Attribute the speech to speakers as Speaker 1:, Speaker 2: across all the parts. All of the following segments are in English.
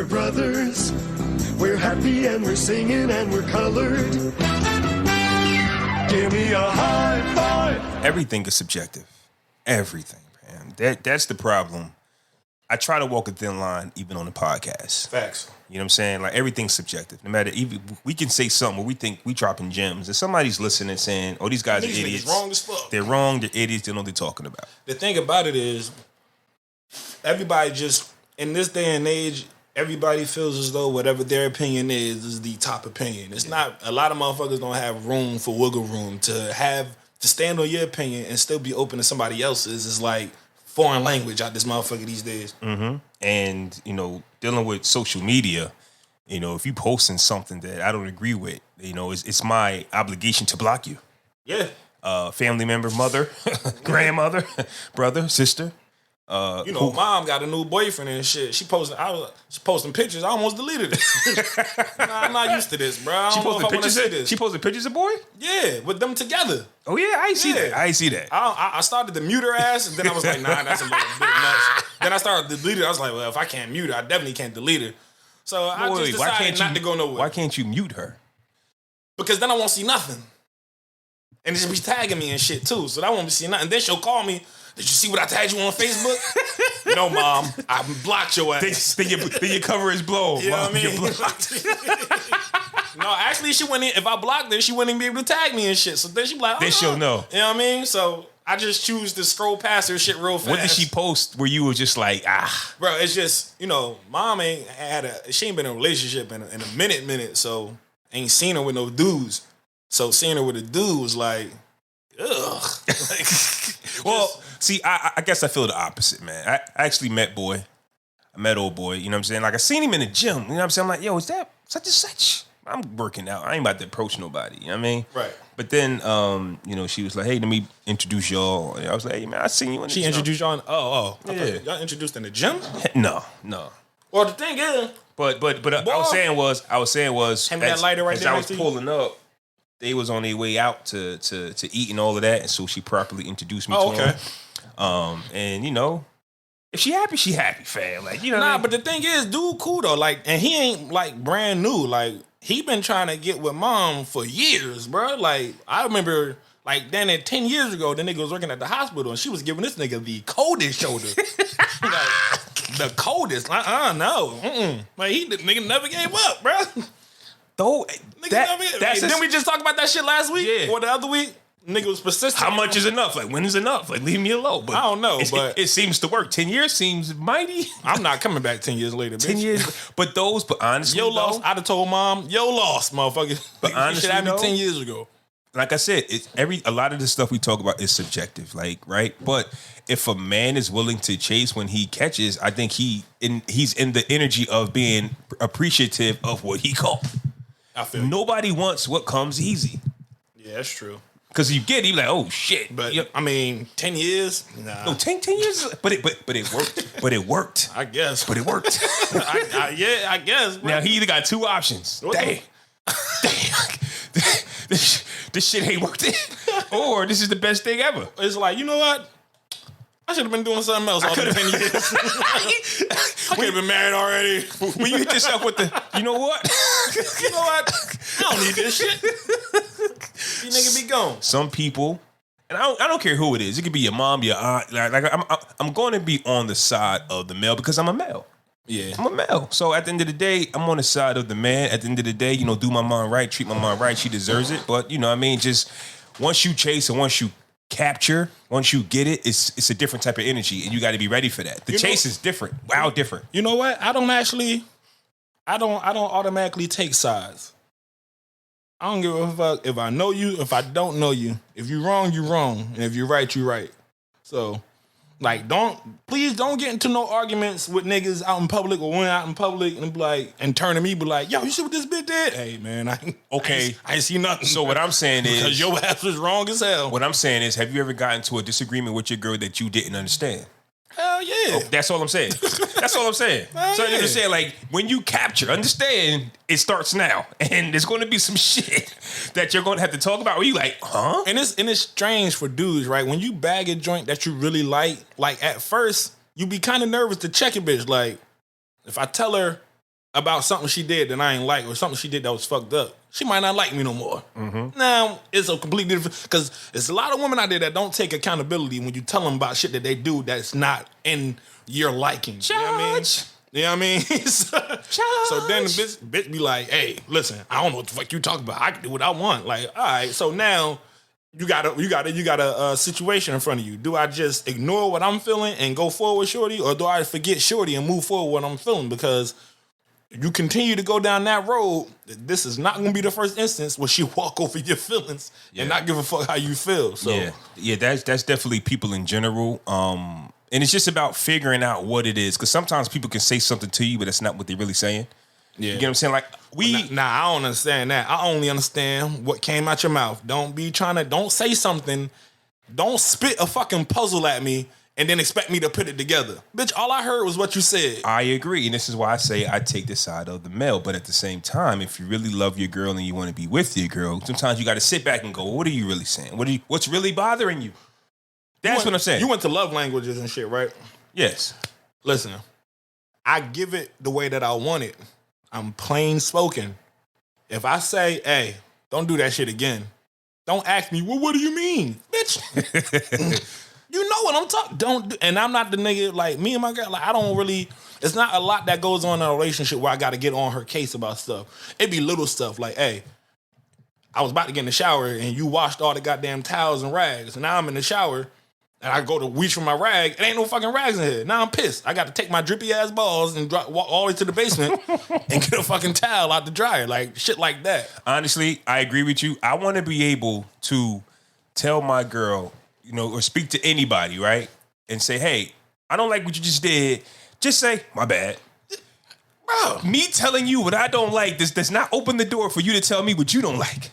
Speaker 1: we're brothers. We're happy and we're singing and we're colored. Give me a high five.
Speaker 2: Everything is subjective. Everything, man. That's the problem. I try to walk a thin line even on the podcast.
Speaker 3: Facts.
Speaker 2: You know what I'm saying? Like, everything's subjective. No matter, even we can say something where we think we dropping gems, and somebody's listening saying, "Oh, these guys are idiots.
Speaker 3: Wrong as fuck.
Speaker 2: They're wrong. They're idiots. They know what they're talking about."
Speaker 3: The thing about it is, everybody just in this day and age, everybody feels as though whatever their opinion is the top opinion. It's not. A lot of motherfuckers don't have room for wiggle room to stand on your opinion and still be open to somebody else's. Is like foreign language out this motherfucker these days.
Speaker 2: Mm-hmm. And, you know, dealing with social media, you know, if you posting something that I don't agree with, you know, it's my obligation to block you.
Speaker 3: Yeah.
Speaker 2: Family member, mother, grandmother, brother, sister.
Speaker 3: Mom got a new boyfriend and shit. She posting pictures. I almost deleted it. I'm not used to this, bro.
Speaker 2: She posted pictures of boy?
Speaker 3: Yeah, with them together.
Speaker 2: Oh yeah, I see that.
Speaker 3: I started to mute her ass, and then I was like, nah, that's a little bit nuts. Then I started to delete it. I was like, well, if I can't mute her, I definitely can't delete her. So I just decided not to go nowhere.
Speaker 2: Why can't you mute her?
Speaker 3: Because then I won't see nothing. And she'll be tagging me and shit too. So I won't be seeing nothing. Then she'll call me. Did you see what I tagged you on Facebook? No, Mom. I blocked your ass.
Speaker 2: Then your cover is blown.
Speaker 3: You know
Speaker 2: Mom,
Speaker 3: what I mean?
Speaker 2: you're blocked.
Speaker 3: No, actually, she wouldn't. If I blocked her, she wouldn't even be able to tag me and shit. So then she'd be like,
Speaker 2: then she'll know.
Speaker 3: You know what I mean? So I just choose to scroll past her shit real fast.
Speaker 2: What did she post where you were just like,
Speaker 3: Bro, it's just, Mom she ain't been in a relationship in a minute, so ain't seen her with no dudes. So seeing her with a dude was like, ugh.
Speaker 2: Well, see, I guess I feel the opposite, man. I actually met boy. I met old boy, you know what I'm saying? Like, I seen him in the gym, you know what I'm saying? I'm like, yo, is that such and such? I'm working out. I ain't about to approach nobody, you know what I mean?
Speaker 3: Right.
Speaker 2: But then, she was like, hey, let me introduce y'all. And I was like, hey, man, I seen you in the gym.
Speaker 3: She introduced y'all
Speaker 2: yeah.
Speaker 3: Y'all introduced in the gym?
Speaker 2: No.
Speaker 3: Well, the thing is...
Speaker 2: But I was saying was...
Speaker 3: Hand me that lighter right there.
Speaker 2: As I was pulling up, they was on their way out to eat and all of that, and so she properly introduced me to him. And if she happy, fam. Like, you know.
Speaker 3: Nah, but the thing is, dude, cool though. Like, and he ain't like brand new. Like, he been trying to get with Mom for years, bro. Like, I remember, like, then 10 years ago, the nigga was working at the hospital, and she was giving this nigga the coldest shoulder. Like, the coldest. No. Like, the nigga never gave up, bro.
Speaker 2: Though
Speaker 3: didn't we just talk about that shit last week?
Speaker 2: Yeah.
Speaker 3: Or the other week? Nigga was persistent.
Speaker 2: How much is enough? Like, when is enough? Like, leave me alone. But
Speaker 3: I don't know, but
Speaker 2: it seems to work. 10 years seems mighty.
Speaker 3: I'm not coming back 10 years later, bitch.
Speaker 2: 10 years. But honestly,
Speaker 3: yo lost. I'd have told Mom, yo lost, motherfucker.
Speaker 2: But honestly,
Speaker 3: you should have me 10 years ago.
Speaker 2: Like I said, a lot of the stuff we talk about is subjective, like, right? But if a man is willing to chase when he catches, I think he's in the energy of being appreciative of what he caught.
Speaker 3: I feel
Speaker 2: nobody wants what comes easy.
Speaker 3: Yeah, that's true.
Speaker 2: Because you get it, you're like, oh shit.
Speaker 3: But I mean, 10 years? Nah.
Speaker 2: No, 10 years, but it worked. But it worked.
Speaker 3: I guess.
Speaker 2: But it worked.
Speaker 3: I guess.
Speaker 2: Now he either got two options. Damn. This shit ain't worked. Or this is the best thing ever.
Speaker 3: It's like, you know what? I should have been doing something else all the 10 years. I could have been married already.
Speaker 2: When you hit yourself with the, you know what?
Speaker 3: You know what? I don't need this shit. You nigga be gone.
Speaker 2: Some people, and I don't care who it is. It could be your mom, your aunt. Like I'm going to be on the side of the male because I'm a male.
Speaker 3: Yeah,
Speaker 2: I'm a male. So at the end of the day, I'm on the side of the man. At the end of the day, do my mom right, treat my mom right. She deserves it. But what I mean, just once you chase and once you capture, once you get it, it's a different type of energy, and you got to be ready for that. The chase is different. Wow, different.
Speaker 3: You know what? I don't automatically take sides. I don't give a fuck if I know you, if I don't know you. If you're wrong, you're wrong, and if you're right, you're right. So, like, please don't get into no arguments with niggas out in public or when out in public and be like, and turn to me, be like, yo, you see what this bitch did? Hey, man, I ain't see nothing.
Speaker 2: So what I'm saying is,
Speaker 3: because your ass was wrong as hell.
Speaker 2: What I'm saying is, have you ever gotten into a disagreement with your girl that you didn't understand?
Speaker 3: Hell yeah.
Speaker 2: Oh, that's all I'm saying. That's all I'm saying. So I'm just saying, like, when you capture, understand, it starts now. And there's going to be some shit that you're going to have to talk about where you like, huh?
Speaker 3: And it's strange for dudes, right? When you bag a joint that you really like at first, you be kind of nervous to check a bitch. Like, if I tell her about something she did that I ain't like, or something she did that was fucked up, she might not like me no more. Now, it's a completely different, because there's a lot of women out there that don't take accountability when you tell them about shit that they do that's not in your liking. You know what I mean? You know what I mean? So then the bitch be like, hey, listen, I don't know what the fuck you talking about. I can do what I want. Like, all right, so now you got a situation in front of you. Do I just ignore what I'm feeling and go forward, shorty, or do I forget shorty and move forward what I'm feeling? Because you continue to go down that road, this is not going to be the first instance where she walk over your feelings and not give a fuck how you feel. So
Speaker 2: yeah, that's definitely people in general. And it's just about figuring out what it is, because sometimes people can say something to you, but that's not what they're really saying. Yeah. You get what I'm saying? Like
Speaker 3: I don't understand that. I only understand what came out your mouth. Don't say something. Don't spit a fucking puzzle at me and then expect me to put it together. Bitch, all I heard was what you said.
Speaker 2: I agree. And this is why I say I take the side of the male. But at the same time, if you really love your girl and you want to be with your girl, sometimes you got to sit back and go, what are you really saying? What's really bothering you? That's what I'm saying.
Speaker 3: You went to love languages and shit, right?
Speaker 2: Yes.
Speaker 3: Listen, I give it the way that I want it. I'm plain spoken. If I say, hey, don't do that shit again, don't ask me, well, what do you mean? Bitch. You know what I'm talking. And I'm not the nigga, like, me and my girl, like, I don't really, it's not a lot that goes on in a relationship where I got to get on her case about stuff. It be little stuff like, hey, I was about to get in the shower and you washed all the goddamn towels and rags. And now I'm in the shower and I go to reach for my rag. It ain't no fucking rags in here. Now I'm pissed. I got to take my drippy ass balls and walk all the way to the basement and get a fucking towel out the dryer. Like, shit like that.
Speaker 2: Honestly, I agree with you. I want to be able to tell my girl, you know, or speak to anybody, right? And say, hey, I don't like what you just did. Just say, my bad. Bro, me telling you what I don't like does not open the door for you to tell me what you don't like.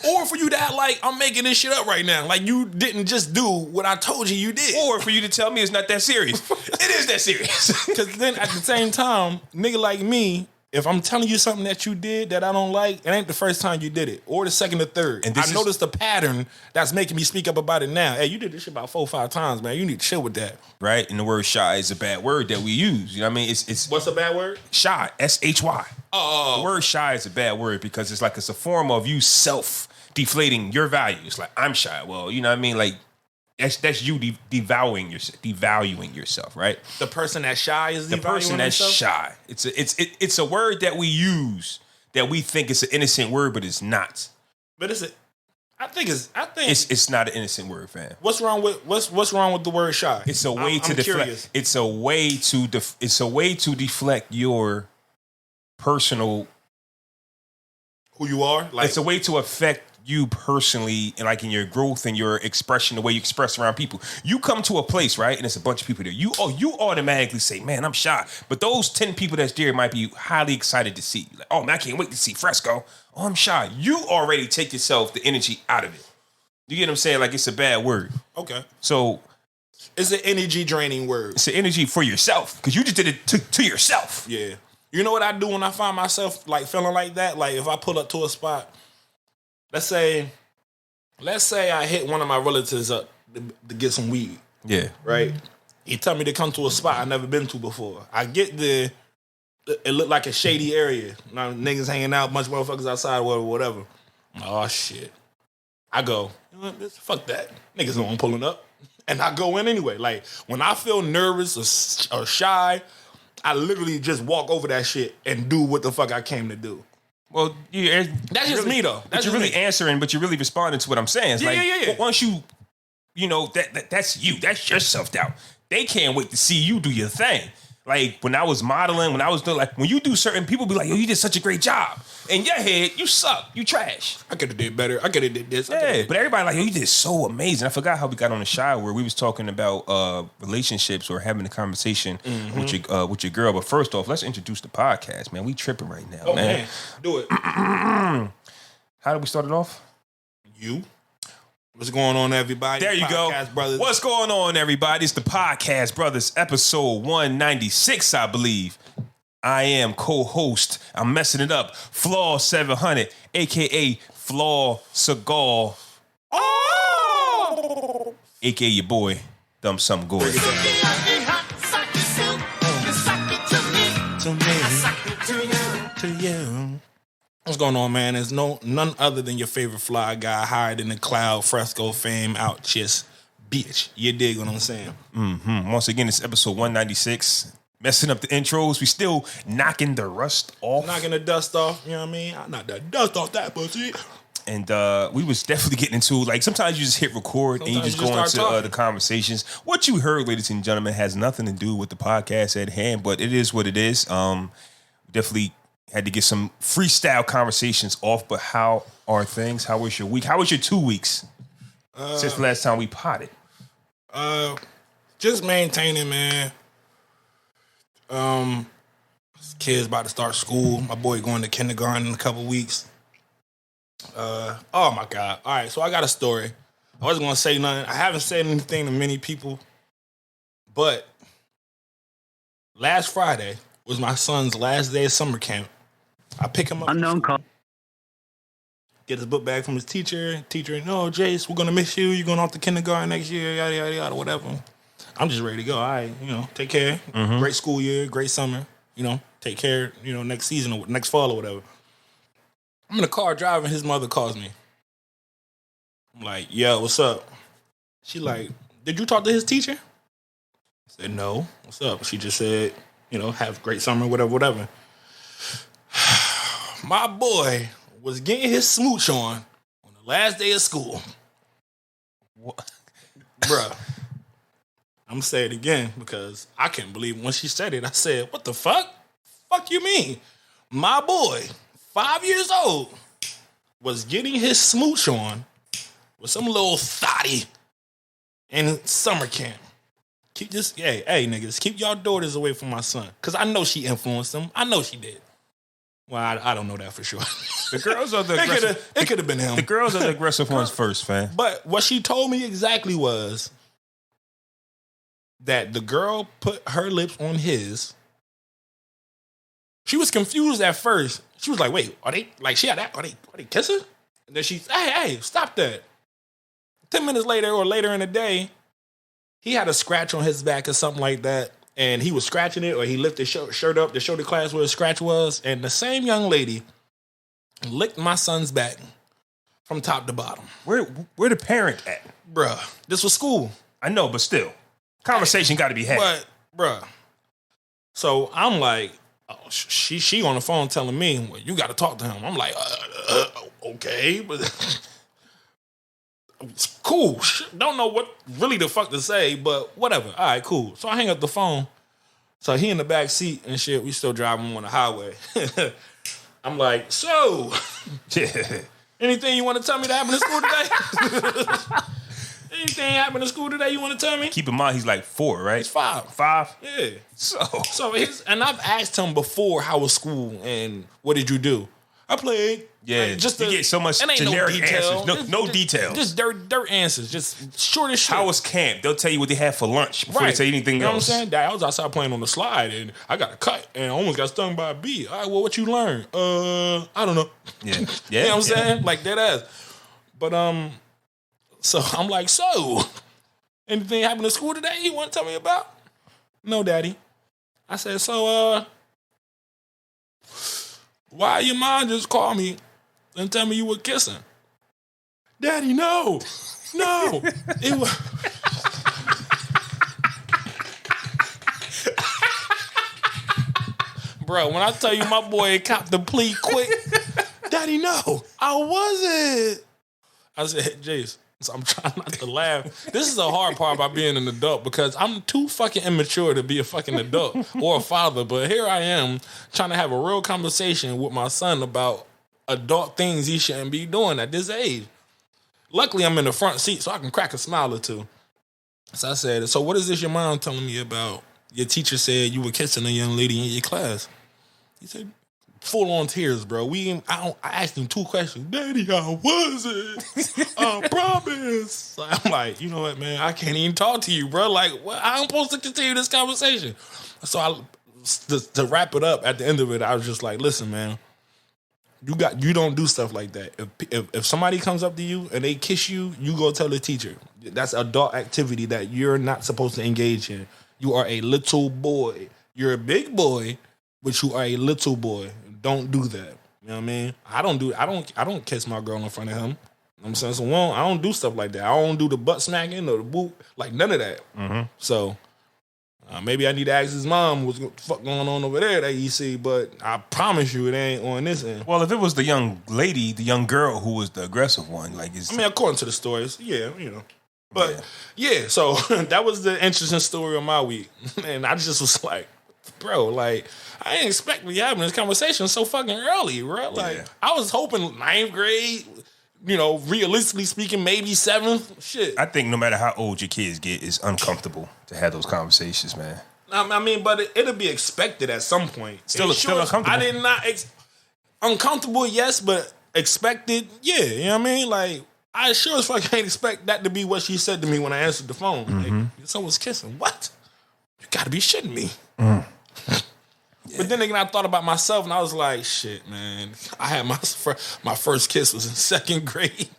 Speaker 3: Or for you to act like I'm making this shit up right now. Like you didn't just do what I told you did.
Speaker 2: Or for you to tell me it's not that serious. It is that serious.
Speaker 3: Because then at the same time, nigga like me, if I'm telling you something that you did that I don't like, it ain't the first time you did it. Or the second or third. And I noticed a pattern that's making me speak up about it now. Hey, you did this shit about 4 or 5 times, man. You need to chill with that.
Speaker 2: Right? And the word shy is a bad word that we use. You know what I mean? It's
Speaker 3: what's a bad word?
Speaker 2: Shy. S-H-Y.
Speaker 3: Oh.
Speaker 2: The word shy is a bad word because it's a form of you self-deflating your values. Like, I'm shy. Well, you know what I mean? Like, that's you devaluing yourself, right?
Speaker 3: The person that's shy is
Speaker 2: the person that's shy. It's a word that we use that we think it's an innocent word, but it's not.
Speaker 3: But I think
Speaker 2: it's not an innocent word, fam.
Speaker 3: What's wrong with the word shy?
Speaker 2: It's a way to deflect. Curious. It's a way to deflect your personal
Speaker 3: who you are. Like,
Speaker 2: it's a way to affect you personally, and like in your growth and your expression, the way you express around people. You come to a place, right, and it's a bunch of people there. You automatically say, man, I'm shy. But those 10 people that's there might be highly excited to see you. Like, oh man, I can't wait to see Fresco. Oh, I'm shy. You already take yourself the energy out of it. You get what I'm saying? Like, it's a bad word.
Speaker 3: Okay.
Speaker 2: So
Speaker 3: it's an energy draining word.
Speaker 2: It's an energy for yourself because you just did it to yourself.
Speaker 3: Yeah. You know what I do when I find myself like feeling like that? Like if I pull up to a spot. Let's say I hit one of my relatives up to get some weed.
Speaker 2: Yeah.
Speaker 3: Right? He tell me to come to a spot I've never been to before. I get there, it looked like a shady area. Now, niggas hanging out, bunch of motherfuckers outside, whatever. Oh, shit. I go, you know what, bitch, fuck that. Niggas know I'm pulling up. And I go in anyway. Like, when I feel nervous or shy, I literally just walk over that shit and do what the fuck I came to do.
Speaker 2: Well,
Speaker 3: that's just me though.
Speaker 2: But you're really answering, but you're really responding to what I'm saying. It's
Speaker 3: yeah.
Speaker 2: Once you know that's you, that's your self-doubt. They can't wait to see you do your thing. Like when I was modeling, when I was doing when you do certain people be like, yo, you did such a great job. In your head, you suck, you trash.
Speaker 3: I could have did better. I could have did this.
Speaker 2: Yeah, but everybody like, yo, you did so amazing. I forgot how we got on the show where we was talking about relationships or having a conversation with your girl. But first off, let's introduce the podcast, man. We tripping right now, man.
Speaker 3: Do it.
Speaker 2: How did we start it off?
Speaker 3: You. What's going on, everybody?
Speaker 2: There you
Speaker 3: Podcast
Speaker 2: go.
Speaker 3: Brothers.
Speaker 2: What's going on, everybody? It's the Podcast Brothers, episode 196, I believe. I am co-host. I'm messing it up. Flaw 700, a.k.a. Flaw Cigar. Oh! A.k.a. your boy, Dumb Something Good.
Speaker 3: to you. What's going on, man? There's none other than your favorite fly guy hired in the cloud, Fresco fame, out just bitch. You dig what I'm saying?
Speaker 2: Mm-hmm. Once again, it's episode 196. Messing up the intros. We still knocking the rust off.
Speaker 3: Knocking the dust off, you know what I mean? I knocked the dust off that pussy.
Speaker 2: And we was definitely getting into, like, sometimes you just hit record and you just go into the conversations. What you heard, ladies and gentlemen, has nothing to do with the podcast at hand, but it is what it is. Definitely had to get some freestyle conversations off, but how are things? How was your week? How was your 2 weeks since the last time we potted?
Speaker 3: Just maintaining, man. Kids about to start school. My boy going to kindergarten in a couple weeks. Oh my God. All right, so I got a story. I wasn't gonna say nothing. I haven't said anything to many people, but last Friday was my son's last day of summer camp. I pick him up.
Speaker 4: Unknown call.
Speaker 3: Get his book bag from his teacher. Teacher, no, Jace, we're gonna miss you. You're going off to kindergarten next year. Yada yada yada, whatever. I'm just ready to go. All right, take care.
Speaker 2: Mm-hmm.
Speaker 3: Great school year, great summer. Take care. Next season or next fall or whatever. I'm in the car driving. His mother calls me. I'm like, yo, what's up? She like, did you talk to his teacher? I said, no. What's up? She just said, have a great summer, whatever. My boy was getting his smooch on the last day of school.
Speaker 2: What?
Speaker 3: Bruh. I'm going to say it again because I couldn't believe it. When she said it, I said, what the fuck? Fuck you mean? My boy, 5 years old, was getting his smooch on with some little thotty in summer camp. Hey, niggas, keep y'all daughters away from my son. Because I know she influenced him. I know she did. Well, I don't know that for sure.
Speaker 2: The girls are the aggressive.
Speaker 3: It could have been him.
Speaker 2: The girls are the aggressive ones first, fam.
Speaker 3: But what she told me exactly was that the girl put her lips on his. She was confused at first. She was like, wait, are they kissing? And then she, hey, stop that. 10 minutes later or later in the day, he had a scratch on his back or something like that. And he was scratching it, or he lifted his shirt up to show the class where the scratch was. And the same young lady licked my son's back from top to bottom.
Speaker 2: Where the parent at?
Speaker 3: Bruh, this was school.
Speaker 2: I know, but still. Conversation got to be had.
Speaker 3: But, bruh. So I'm like, she on the phone telling me, well, you got to talk to him. I'm like, okay, but it's cool. Don't know what really the fuck to say, but whatever. All right, cool. So I hang up the phone. So he in the back seat and shit. We still driving on the highway. I'm like, so, anything you want to tell me that happened in school today? Anything happened in school today you want to tell me?
Speaker 2: Keep in mind, he's like 4, right?
Speaker 3: He's 5.
Speaker 2: 5?
Speaker 3: Yeah.
Speaker 2: So
Speaker 3: and I've asked him before, how was school and what did you do? I played.
Speaker 2: Yeah,
Speaker 3: like, just
Speaker 2: you get so much generic answers. No details.
Speaker 3: Just dirt answers. Just short as shit.
Speaker 2: How was camp? They'll tell you what they had for lunch before they say anything else.
Speaker 3: You know what I'm saying? Dad, I was outside playing on the slide and I got a cut and I almost got stung by a bee. All right, well, what you learned? I don't know.
Speaker 2: Yeah.
Speaker 3: You know what I'm saying? Like, dead ass. But, so I'm like, so, anything happened in school today you want to tell me about? No, Daddy. I said, so, why your mom just called me and tell me you were kissing? Daddy, no. It was. Bro, when I tell you my boy copped the plea quick, Daddy, no, I wasn't. I said, Jace, so I'm trying not to laugh. This is the hard part about being an adult because I'm too fucking immature to be a fucking adult or a father. But here I am trying to have a real conversation with my son about adult things he shouldn't be doing at this age. Luckily, I'm in the front seat so I can crack a smile or two. So I said, so what is this your mom telling me about? Your teacher said you were kissing a young lady in your class. He said, full on tears, bro. I asked him 2 questions. Daddy, I wasn't. I promise. So I'm like, you know what, man? I can't even talk to you, bro. Like, I'm supposed to continue this conversation. So to wrap it up, at the end of it, I was just like, listen, man. You don't do stuff like that. If somebody comes up to you and they kiss you, you go tell the teacher. That's adult activity that you're not supposed to engage in. You are a little boy. You're a big boy. but you are a little boy. Don't do that. You know what I mean? I don't kiss my girl in front of him. You know what I'm saying? So I don't do stuff like that. I don't do the butt smacking or the boot, like none of that. Mm-hmm. So maybe I need to ask his mom what's the fuck going on over there that you see, but I promise you it ain't on this end.
Speaker 2: Well, if it was the young lady, the young girl who was the aggressive one,
Speaker 3: according to the stories, yeah, you know. But yeah, so that was the interesting story of my week. And I just was like, bro, like, I didn't expect we having this conversation so fucking early, bro. Like, I was hoping 9th grade, you know, realistically speaking, maybe 7th. Shit.
Speaker 2: I think no matter how old your kids get, it's uncomfortable to have those conversations, man.
Speaker 3: I mean, but it'll be expected at some point.
Speaker 2: Still uncomfortable.
Speaker 3: I did not uncomfortable, yes, but expected, yeah. You know what I mean? Like, I sure as fuck can't expect that to be what she said to me when I answered the phone.
Speaker 2: Mm-hmm.
Speaker 3: Like, someone's kissing. What? You gotta be shitting me.
Speaker 2: Yeah.
Speaker 3: But then again, I thought about myself and I was like, shit, man. I had my first kiss was in 2nd grade.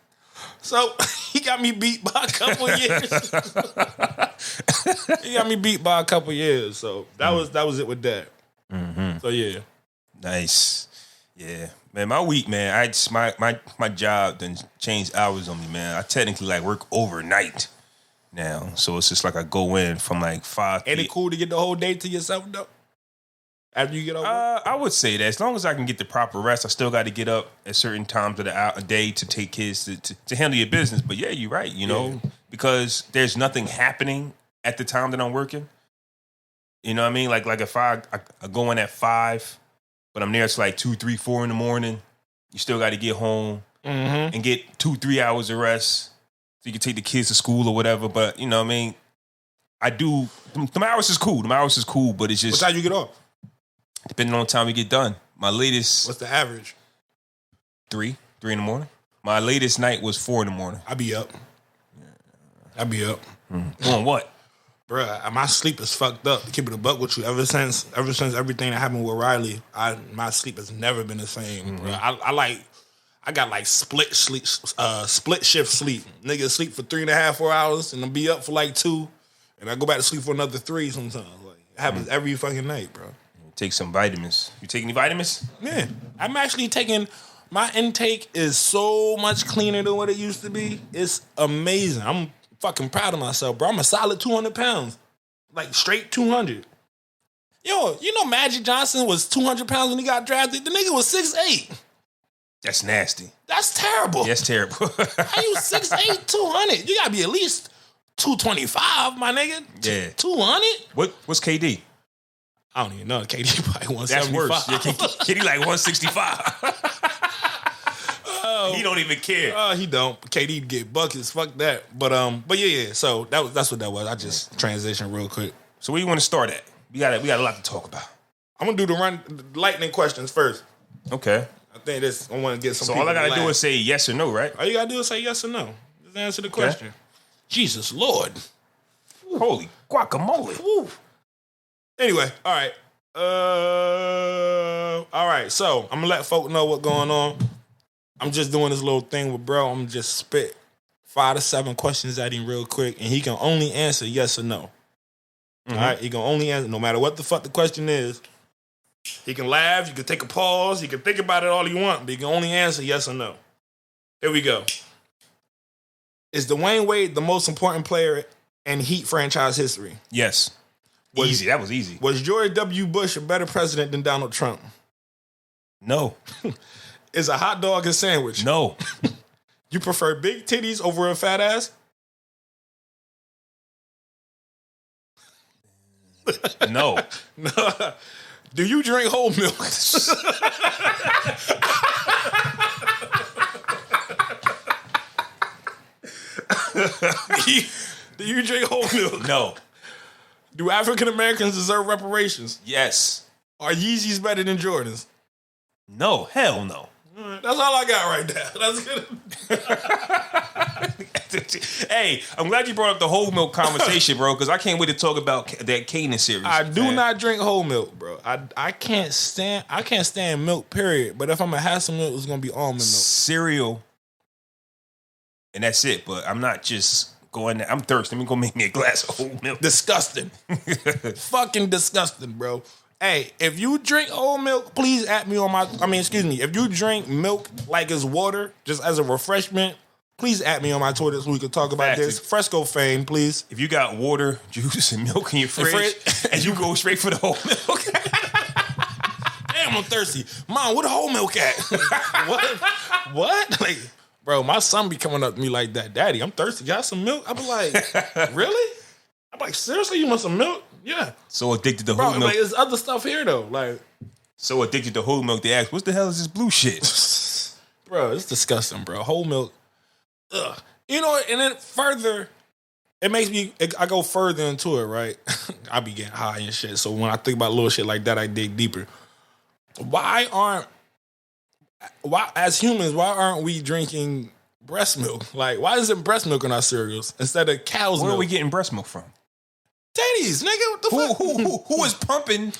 Speaker 3: So he got me beat by a couple years. So that was it with that. Mm-hmm. So yeah.
Speaker 2: Nice. Yeah. Man, my week, man, my job done changed hours on me, man. I technically like work overnight now. So it's just like I go in from like 5
Speaker 3: Ain't it cool to get the whole day to yourself though? After you get over?
Speaker 2: I would say that as long as I can get the proper rest, I still got to get up at certain times of a day to take kids to handle your business. But yeah, you're right, you know, because there's nothing happening at the time that I'm working. You know what I mean? Like if I go in at 5, but I'm there it's like 2, 3, 4 in the morning, you still got to get home and get 2-3 hours of rest so you can take the kids to school or whatever. But you know what I mean? I do. The hours is cool. But it's just.
Speaker 3: What time you get off?
Speaker 2: Depending on the time we get done. My latest...
Speaker 3: What's the average?
Speaker 2: 3 in the morning. My latest night was 4 in the morning.
Speaker 3: I be up.
Speaker 2: On what?
Speaker 3: Bruh, my sleep is fucked up. To keep it a buck with you. Ever since everything that happened with Riley, my sleep has never been the same. Bruh. I got like split shift sleep. Nigga sleep for 3.5, 4 hours, and then be up for like 2, and I go back to sleep for another 3 sometimes. Like, it happens every fucking night, bro.
Speaker 2: Take some vitamins. You take any vitamins?
Speaker 3: Yeah. I'm actually taking... My intake is so much cleaner than what it used to be. It's amazing. I'm fucking proud of myself, bro. I'm a solid 200 pounds. Like, straight 200. Yo, you know Magic Johnson was 200 pounds when he got drafted? The nigga was 6'8".
Speaker 2: That's nasty.
Speaker 3: That's terrible.
Speaker 2: That's terrible.
Speaker 3: How you 6'8", 200? You gotta be at least 225, my nigga.
Speaker 2: Yeah.
Speaker 3: 200?
Speaker 2: What's KD?
Speaker 3: I don't even know. KD probably 175.
Speaker 2: That's worse. Yeah, KD like 165. He don't even care.
Speaker 3: He don't. KD get buckets. Fuck that. But yeah. So that's what that was. I just transitioned real quick.
Speaker 2: So where you want to start at? We got a lot to talk about.
Speaker 3: I'm gonna do the lightning questions first.
Speaker 2: Okay.
Speaker 3: I think I want to get some.
Speaker 2: So all I gotta do is say yes or no, right?
Speaker 3: All you gotta do is say yes or no. Just answer the question. Okay. Jesus Lord.
Speaker 2: Holy guacamole. Woo.
Speaker 3: Anyway, all right. All right. So I'm gonna let folk know what's going on. I'm just doing this little thing with bro. I'm just spit 5 to 7 questions at him real quick, and he can only answer yes or no. Mm-hmm. All right, he can only answer no matter what the fuck the question is. He can laugh. You can take a pause. You can think about it all you want, but he can only answer yes or no. Here we go. Is Dwayne Wade the most important player in Heat franchise history?
Speaker 2: Yes. Easy. That was easy.
Speaker 3: Was George W. Bush a better president than Donald Trump?
Speaker 2: No.
Speaker 3: Is a hot dog a sandwich?
Speaker 2: No.
Speaker 3: You prefer big titties over a fat ass?
Speaker 2: No.
Speaker 3: No. Do you drink whole milk? Do you drink whole milk?
Speaker 2: No.
Speaker 3: Do African Americans deserve reparations?
Speaker 2: Yes.
Speaker 3: Are Yeezys better than Jordans?
Speaker 2: No. Hell no.
Speaker 3: That's all I got right now. That's
Speaker 2: good. Hey, I'm glad you brought up the whole milk conversation, bro, because I can't wait to talk about that Kanan series.
Speaker 3: I do not drink whole milk, bro. I can't stand milk, period. But if I'm gonna have some milk, it's gonna be almond milk.
Speaker 2: Cereal. And that's it. But I'm not just going there. I'm thirsty. Let me go make me a glass of whole milk.
Speaker 3: Disgusting. Fucking disgusting, bro. Hey, if you drink whole milk, please at me on my. If you drink milk like it's water, just as a refreshment, please at me on my Twitter so we can talk about this. Fresco fame, please.
Speaker 2: If you got water, juice, and milk in your fridge, and you go straight for the whole milk.
Speaker 3: Damn, I'm thirsty. Mom, where the whole milk at? What? Like, bro, my son be coming up to me like that. Daddy, I'm thirsty. Got some milk? I be like, really? I'm like, seriously? You want some milk? Yeah.
Speaker 2: So addicted to whole milk.
Speaker 3: Like, there's other stuff here, though. Like,
Speaker 2: so addicted to whole milk, they ask, what the hell is this blue shit?
Speaker 3: Bro, it's disgusting, bro. Whole milk. Ugh. You know, and then further, it makes me, I go further into it, right? I be getting high and shit. So when I think about little shit like that, I dig deeper. Why, as humans, why aren't we drinking breast milk? Like, why isn't breast milk in our cereals instead of cow's milk?
Speaker 2: Where are we getting breast milk from?
Speaker 3: Titties, nigga. What the fuck?
Speaker 2: Who is pumping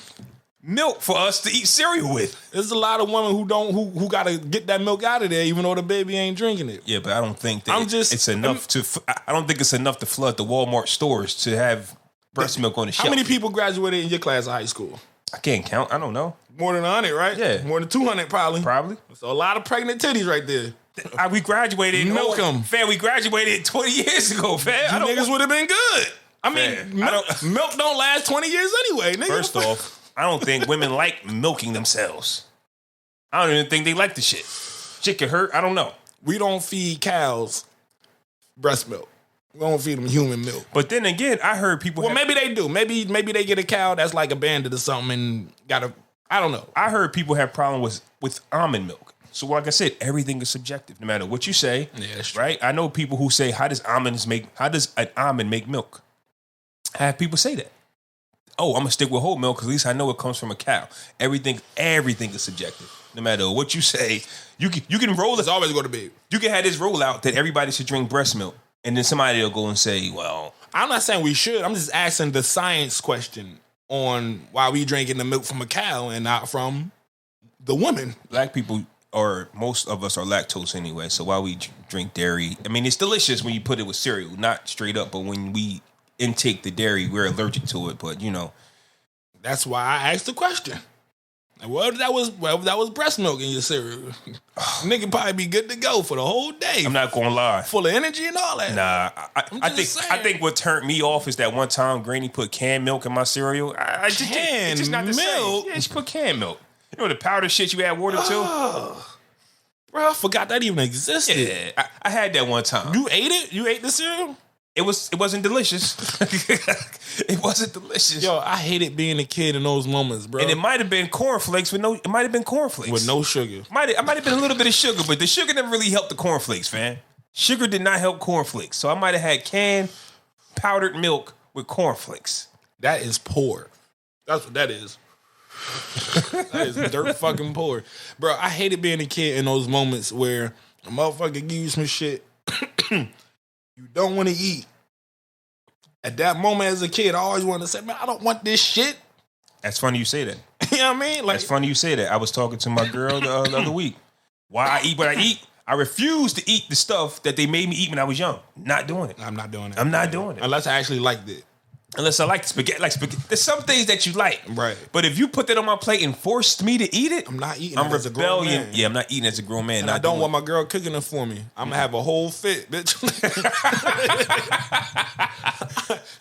Speaker 2: milk for us to eat cereal with?
Speaker 3: There's a lot of women who gotta get that milk out of there, even though the baby ain't drinking it.
Speaker 2: Yeah, but I don't think that it's enough I don't think it's enough to flood the Walmart stores to have breast milk on the shelf.
Speaker 3: How many people graduated in your class of high school?
Speaker 2: I can't count. I don't know.
Speaker 3: More than 100, right?
Speaker 2: Yeah.
Speaker 3: More than 200, probably.
Speaker 2: Probably.
Speaker 3: So a lot of pregnant titties right there.
Speaker 2: We graduated.
Speaker 3: Milk them.
Speaker 2: Fam, we graduated 20 years ago, fam.
Speaker 3: You niggas would have been good. I mean, milk don't last 20 years anyway, nigga.
Speaker 2: First off, I don't think women like milking themselves. I don't even think they like the shit. Shit could hurt. I don't know.
Speaker 3: We don't feed cows breast milk. We don't feed them human milk.
Speaker 2: But then again, I heard people.
Speaker 3: Well, maybe they do. Maybe they get a cow that's like abandoned or something and I don't know.
Speaker 2: I heard people have problems with almond milk. So like I said, everything is subjective. No matter what you say,
Speaker 3: yeah, that's true.
Speaker 2: Right? I know people who say, how does an almond make milk? I have people say that. Oh, I'm gonna stick with whole milk because at least I know it comes from a cow. Everything is subjective. No matter what you say, you can roll.
Speaker 3: It's always going to be.
Speaker 2: You can have this roll out that everybody should drink breast milk, and then somebody will go and say, "Well,
Speaker 3: I'm not saying we should. I'm just asking the science question on why we drinking the milk from a cow and not from the woman."
Speaker 2: Black people, or most of us, are lactose anyway. So why we drink dairy? I mean, it's delicious when you put it with cereal, not straight up, but when we intake the dairy, we're allergic to it. But
Speaker 3: that's why I asked the question. Well, that was breast milk in your cereal. Nigga probably be good to go for the whole day.
Speaker 2: I'm not gonna lie,
Speaker 3: full of energy and all that.
Speaker 2: Nah, I think what turned me off is that one time Granny put canned milk in my cereal.
Speaker 3: Canned
Speaker 2: just not the
Speaker 3: milk.
Speaker 2: Same. Yeah, she put canned milk. You know the powder shit you add water to.
Speaker 3: Bro, I forgot that even existed.
Speaker 2: Yeah, I had that one time.
Speaker 3: You ate it? You ate the cereal?
Speaker 2: It wasn't delicious. It wasn't delicious.
Speaker 3: Yo, I hated being a kid in those moments, bro.
Speaker 2: And it might have been cornflakes with no sugar. I might have been a little bit of sugar, but the sugar never really helped the cornflakes, man. Sugar did not help cornflakes. So I might have had canned powdered milk with cornflakes.
Speaker 3: That is poor. That's what that is. That is dirt fucking poor. Bro, I hated being a kid in those moments where a motherfucker give you some shit you don't want to eat. At that moment as a kid, I always wanted to say, man, I don't want this shit.
Speaker 2: That's funny you say that.
Speaker 3: You know what I mean?
Speaker 2: That's funny you say that. I was talking to my girl the other week. Why I eat what I eat? I refuse to eat the stuff that they made me eat when I was young. Not doing it.
Speaker 3: I'm not doing it.
Speaker 2: I'm not doing it.
Speaker 3: Unless I actually liked it.
Speaker 2: Unless I like spaghetti. There's some things that you like.
Speaker 3: Right.
Speaker 2: But if you put that on my plate and forced me to eat it,
Speaker 3: I'm not eating
Speaker 2: I'm
Speaker 3: as a grown man.
Speaker 2: Yeah, I'm not eating as a grown man.
Speaker 3: And I don't want my girl cooking it for me. I'm going to have a whole fit, bitch.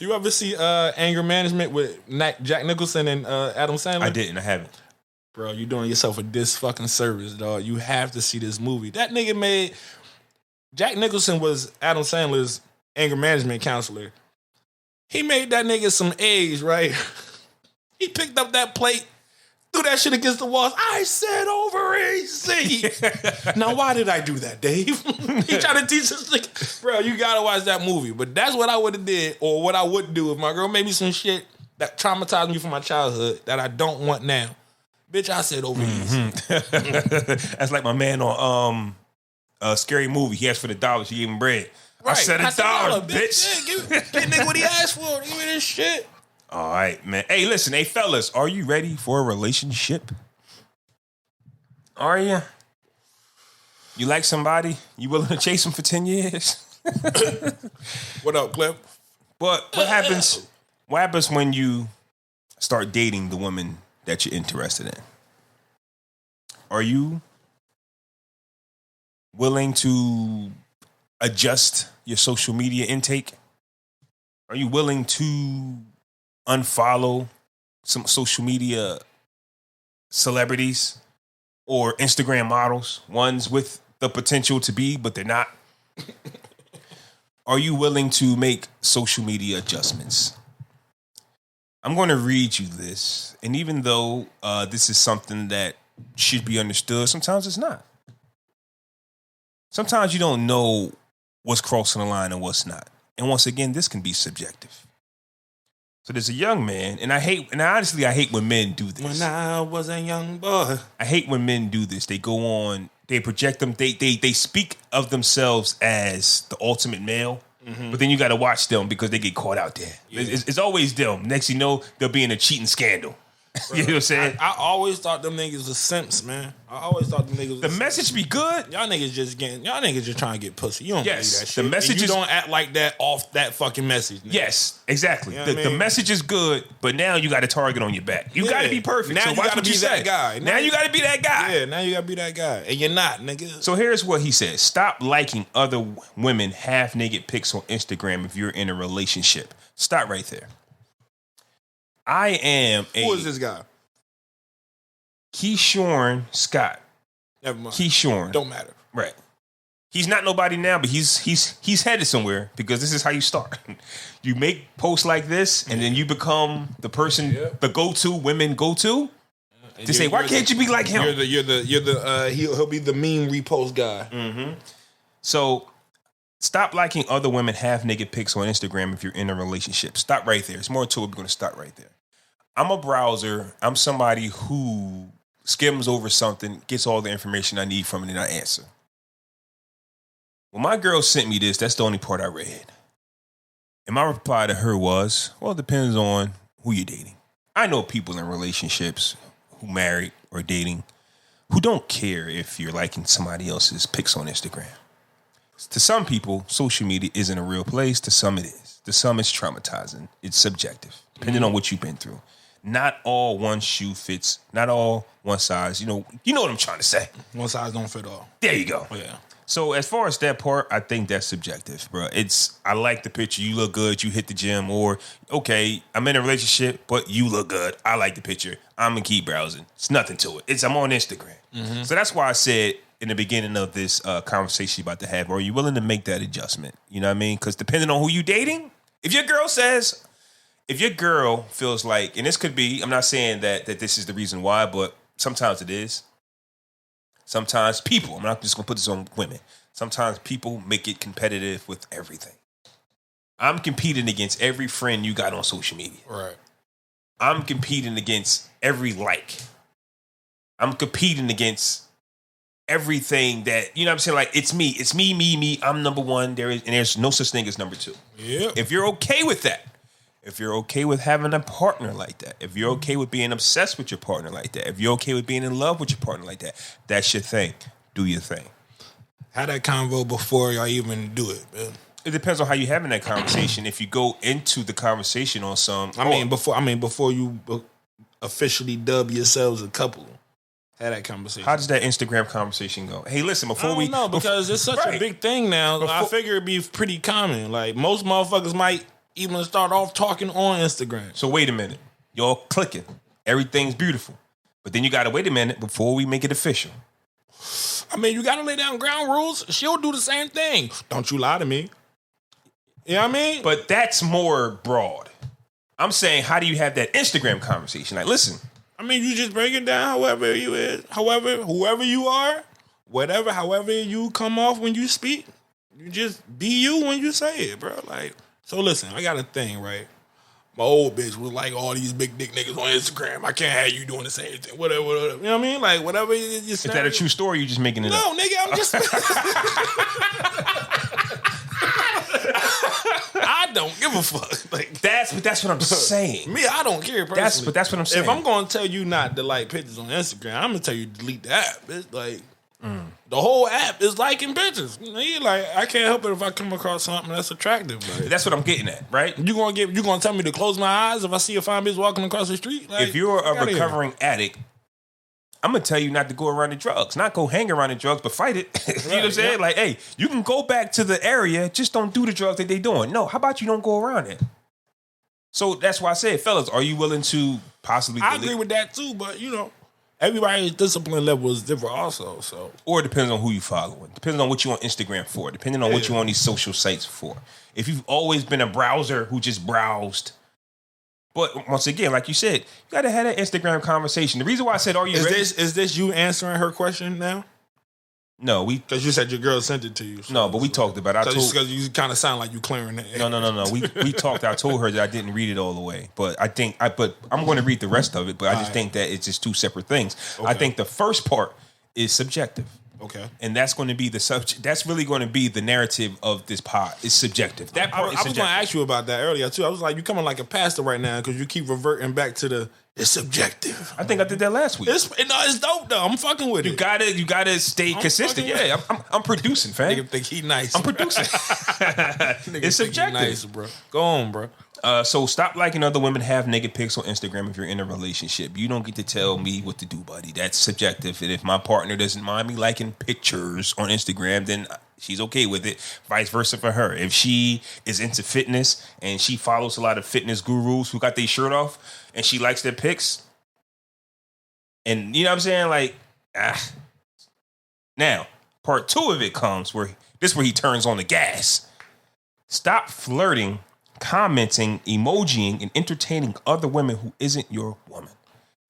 Speaker 3: You ever see Anger Management with Jack Nicholson and Adam Sandler?
Speaker 2: I didn't. I haven't.
Speaker 3: Bro, you're doing yourself a fucking service, dog. You have to see this movie. That nigga made... Jack Nicholson was Adam Sandler's anger management counselor. He made that nigga some eggs, right? He picked up that plate, threw that shit against the walls. I said over easy. Now, why did I do that, Dave? He tried to teach us, nigga. Bro, you gotta watch that movie. But that's what I would have did, or what I would do if my girl made me some shit that traumatized me from my childhood that I don't want now. Bitch, I said over easy.
Speaker 2: That's like my man on a Scary Movie. He asked for the $. She gave him bread. Right. I said $1, bitch.
Speaker 3: Yeah, give nigga what he asked for. Give me this shit.
Speaker 2: All right, man. Hey, listen, hey, fellas, are you ready for a relationship? Are you? You like somebody? You willing to chase them for 10 years?
Speaker 3: What up, Cliff?
Speaker 2: But what happens when you start dating the woman that you're interested in? Are you willing to adjust your social media intake? Are you willing to unfollow some social media celebrities or Instagram models, ones with the potential to be, but they're not? Are you willing to make social media adjustments? I'm going to read you this. And even though this is something that should be understood, sometimes it's not. Sometimes you don't know what's crossing the line and what's not. And once again, this can be subjective. So there's a young man, and I honestly hate when men do this.
Speaker 3: When I was a young boy.
Speaker 2: I hate when men do this. They go on, they project them, they speak of themselves as the ultimate male. Mm-hmm. But then you got to watch them because they get caught out there. Yeah. It's always them. Next you know, they'll be in a cheating scandal. You know what I'm saying?
Speaker 3: I always thought them niggas was simps, man. I always thought them niggas was
Speaker 2: the message be good.
Speaker 3: Y'all niggas just trying to get pussy. You don't believe that shit.
Speaker 2: The message
Speaker 3: you don't act like that off that fucking message. Nigga.
Speaker 2: Yes, exactly.
Speaker 3: You know
Speaker 2: the message is good, but now you got a target on your back. You got to be perfect.
Speaker 3: Now
Speaker 2: so
Speaker 3: you
Speaker 2: watch
Speaker 3: got to
Speaker 2: what
Speaker 3: be
Speaker 2: you
Speaker 3: that
Speaker 2: say.
Speaker 3: guy.
Speaker 2: Now you got to be that guy.
Speaker 3: Yeah, now you got to be that guy. And you're not, nigga.
Speaker 2: So here's what he says. Stop liking other women half-naked pics on Instagram if you're in a relationship. Stop right there.
Speaker 3: Who is this guy?
Speaker 2: Keyshawn Scott.
Speaker 3: Never mind.
Speaker 2: Keyshawn.
Speaker 3: Don't matter.
Speaker 2: Right. He's not nobody now, but he's headed somewhere because this is how you start. You make posts like this, and then you become the person, the go-to women go-to. To say, why can't you be like him?
Speaker 3: He'll be the meme repost guy.
Speaker 2: Mm-hmm. So stop liking other women half-naked pics on Instagram if you're in a relationship. Stop right there. It's more to it. We're going to start right there. I'm a browser. I'm somebody who skims over something, gets all the information I need from it, and I answer. When my girl sent me this, that's the only part I read. And my reply to her was, well, it depends on who you're dating. I know people in relationships who married or dating who don't care if you're liking somebody else's pics on Instagram. To some people, social media isn't a real place. To some it is. To some it's traumatizing. It's subjective, depending on what you've been through. Not all one shoe fits. Not all one size. You know what I'm trying to say.
Speaker 3: One size don't fit all.
Speaker 2: There you go.
Speaker 3: Yeah.
Speaker 2: So as far as that part, I think that's subjective, bro. I like the picture. You look good. You hit the gym. Or, okay, I'm in a relationship, but you look good. I like the picture. I'm going to keep browsing. It's nothing to it. I'm on Instagram. Mm-hmm. So that's why I said in the beginning of this conversation you're about to have, are you willing to make that adjustment? You know what I mean? Because depending on who you dating, if your girl feels like, and this could be, I'm not saying that this is the reason why, but sometimes it is. Sometimes people, I'm not just going to put this on women. Sometimes people make it competitive with everything. I'm competing against every friend you got on social media.
Speaker 3: Right.
Speaker 2: I'm competing against every like. I'm competing against everything that, you know what I'm saying? Like, it's me. I'm number one. There's no such thing as number two.
Speaker 3: Yeah.
Speaker 2: If you're okay with that, if you're okay with having a partner like that, if you're okay with being obsessed with your partner like that, if you're okay with being in love with your partner like that, that's your thing. Do your thing.
Speaker 3: Have that convo before y'all even do it, man.
Speaker 2: It depends on how you're having that conversation. If you go into the conversation on some,
Speaker 3: before you officially dub yourselves a couple, have that conversation.
Speaker 2: How does that Instagram conversation go? Hey, listen,
Speaker 3: because it's such a big thing now. I figure it'd be pretty common. Like, most motherfuckers might even start off talking on Instagram.
Speaker 2: So wait a minute. Y'all clicking. Everything's beautiful. But then you got to wait a minute before we make it official.
Speaker 3: I mean, you got to lay down ground rules. She'll do the same thing. Don't you lie to me. You know what I mean?
Speaker 2: But that's more broad. I'm saying, how do you have that Instagram conversation? Like, listen.
Speaker 3: I mean, you just break it down whoever you are, however you come off when you speak. You just be you when you say it, bro. Like, so listen, I got a thing, right? My old bitch was like all these big dick niggas on Instagram. I can't have you doing the same thing. Whatever. You know what I mean? Like, whatever.
Speaker 2: Is that a true story? Or you just making it up?
Speaker 3: No, nigga, I'm just. I don't give a fuck. Like,
Speaker 2: that's what I'm saying.
Speaker 3: Me, I don't care personally.
Speaker 2: That's what I'm saying.
Speaker 3: If I'm going to tell you not to like pictures on Instagram, I'm going to tell you to delete the app. Bitch. Like, The whole app is liking pictures. You like, I can't help it if I come across something that's attractive. Like,
Speaker 2: That's what I'm getting at, right?
Speaker 3: you gonna tell me to close my eyes if I see a fine bitch walking across the street? Like,
Speaker 2: If you're a recovering addict, I'm gonna tell you not to go around the drugs, not go hang around the drugs, but fight it. You know what I'm saying?
Speaker 3: yeah.
Speaker 2: Like, hey, you can go back to the area, just don't do the drugs that they doing. No, how about you don't go around it? So that's why I said, fellas, are you willing to possibly?
Speaker 3: I agree with that too, but everybody's discipline level is different also. So,
Speaker 2: Or it depends on who you following. Depends on what you on Instagram for. Depending on what you on these social sites for. If you've always been a browser who just browsed. But once again, like you said, you got to have that Instagram conversation. The reason why I said, are you ready?
Speaker 3: Is this you answering her question now?
Speaker 2: No,
Speaker 3: Because you said your girl sent it to you. So,
Speaker 2: no, but we talked about it.
Speaker 3: Because you kind of sound like you clearing it.
Speaker 2: No. We talked. I told her that I didn't read it all the way, but I'm going to read the rest of it. But I just think that it's just two separate things.
Speaker 3: Okay.
Speaker 2: I think the first part is subjective.
Speaker 3: Okay.
Speaker 2: And that's going to be the subject. That's really going to be the narrative of this pod. It's subjective. That part
Speaker 3: I
Speaker 2: is
Speaker 3: was going
Speaker 2: subjective.
Speaker 3: to ask you about that earlier too. I was like, you coming like a pastor right now because you keep reverting back to it's subjective.
Speaker 2: I think I did that last week.
Speaker 3: It's dope though. I'm fucking with it.
Speaker 2: You gotta stay consistent. Yeah, I'm producing, fam.
Speaker 3: Nigga think he nice.
Speaker 2: I'm producing. It's subjective.
Speaker 3: Nice, bro. Go on, bro.
Speaker 2: So stop liking other women have naked pics on Instagram if you're in a relationship. You don't get to tell me what to do, buddy. That's subjective. And if my partner doesn't mind me liking pictures on Instagram, then she's okay with it. Vice versa for her. If she is into fitness and she follows a lot of fitness gurus who got their shirt off and she likes their pics, and you know what I'm saying? Like, Now, part 2 of it comes where he turns on the gas. Stop flirting, commenting, emojiing, and entertaining other women who isn't your woman.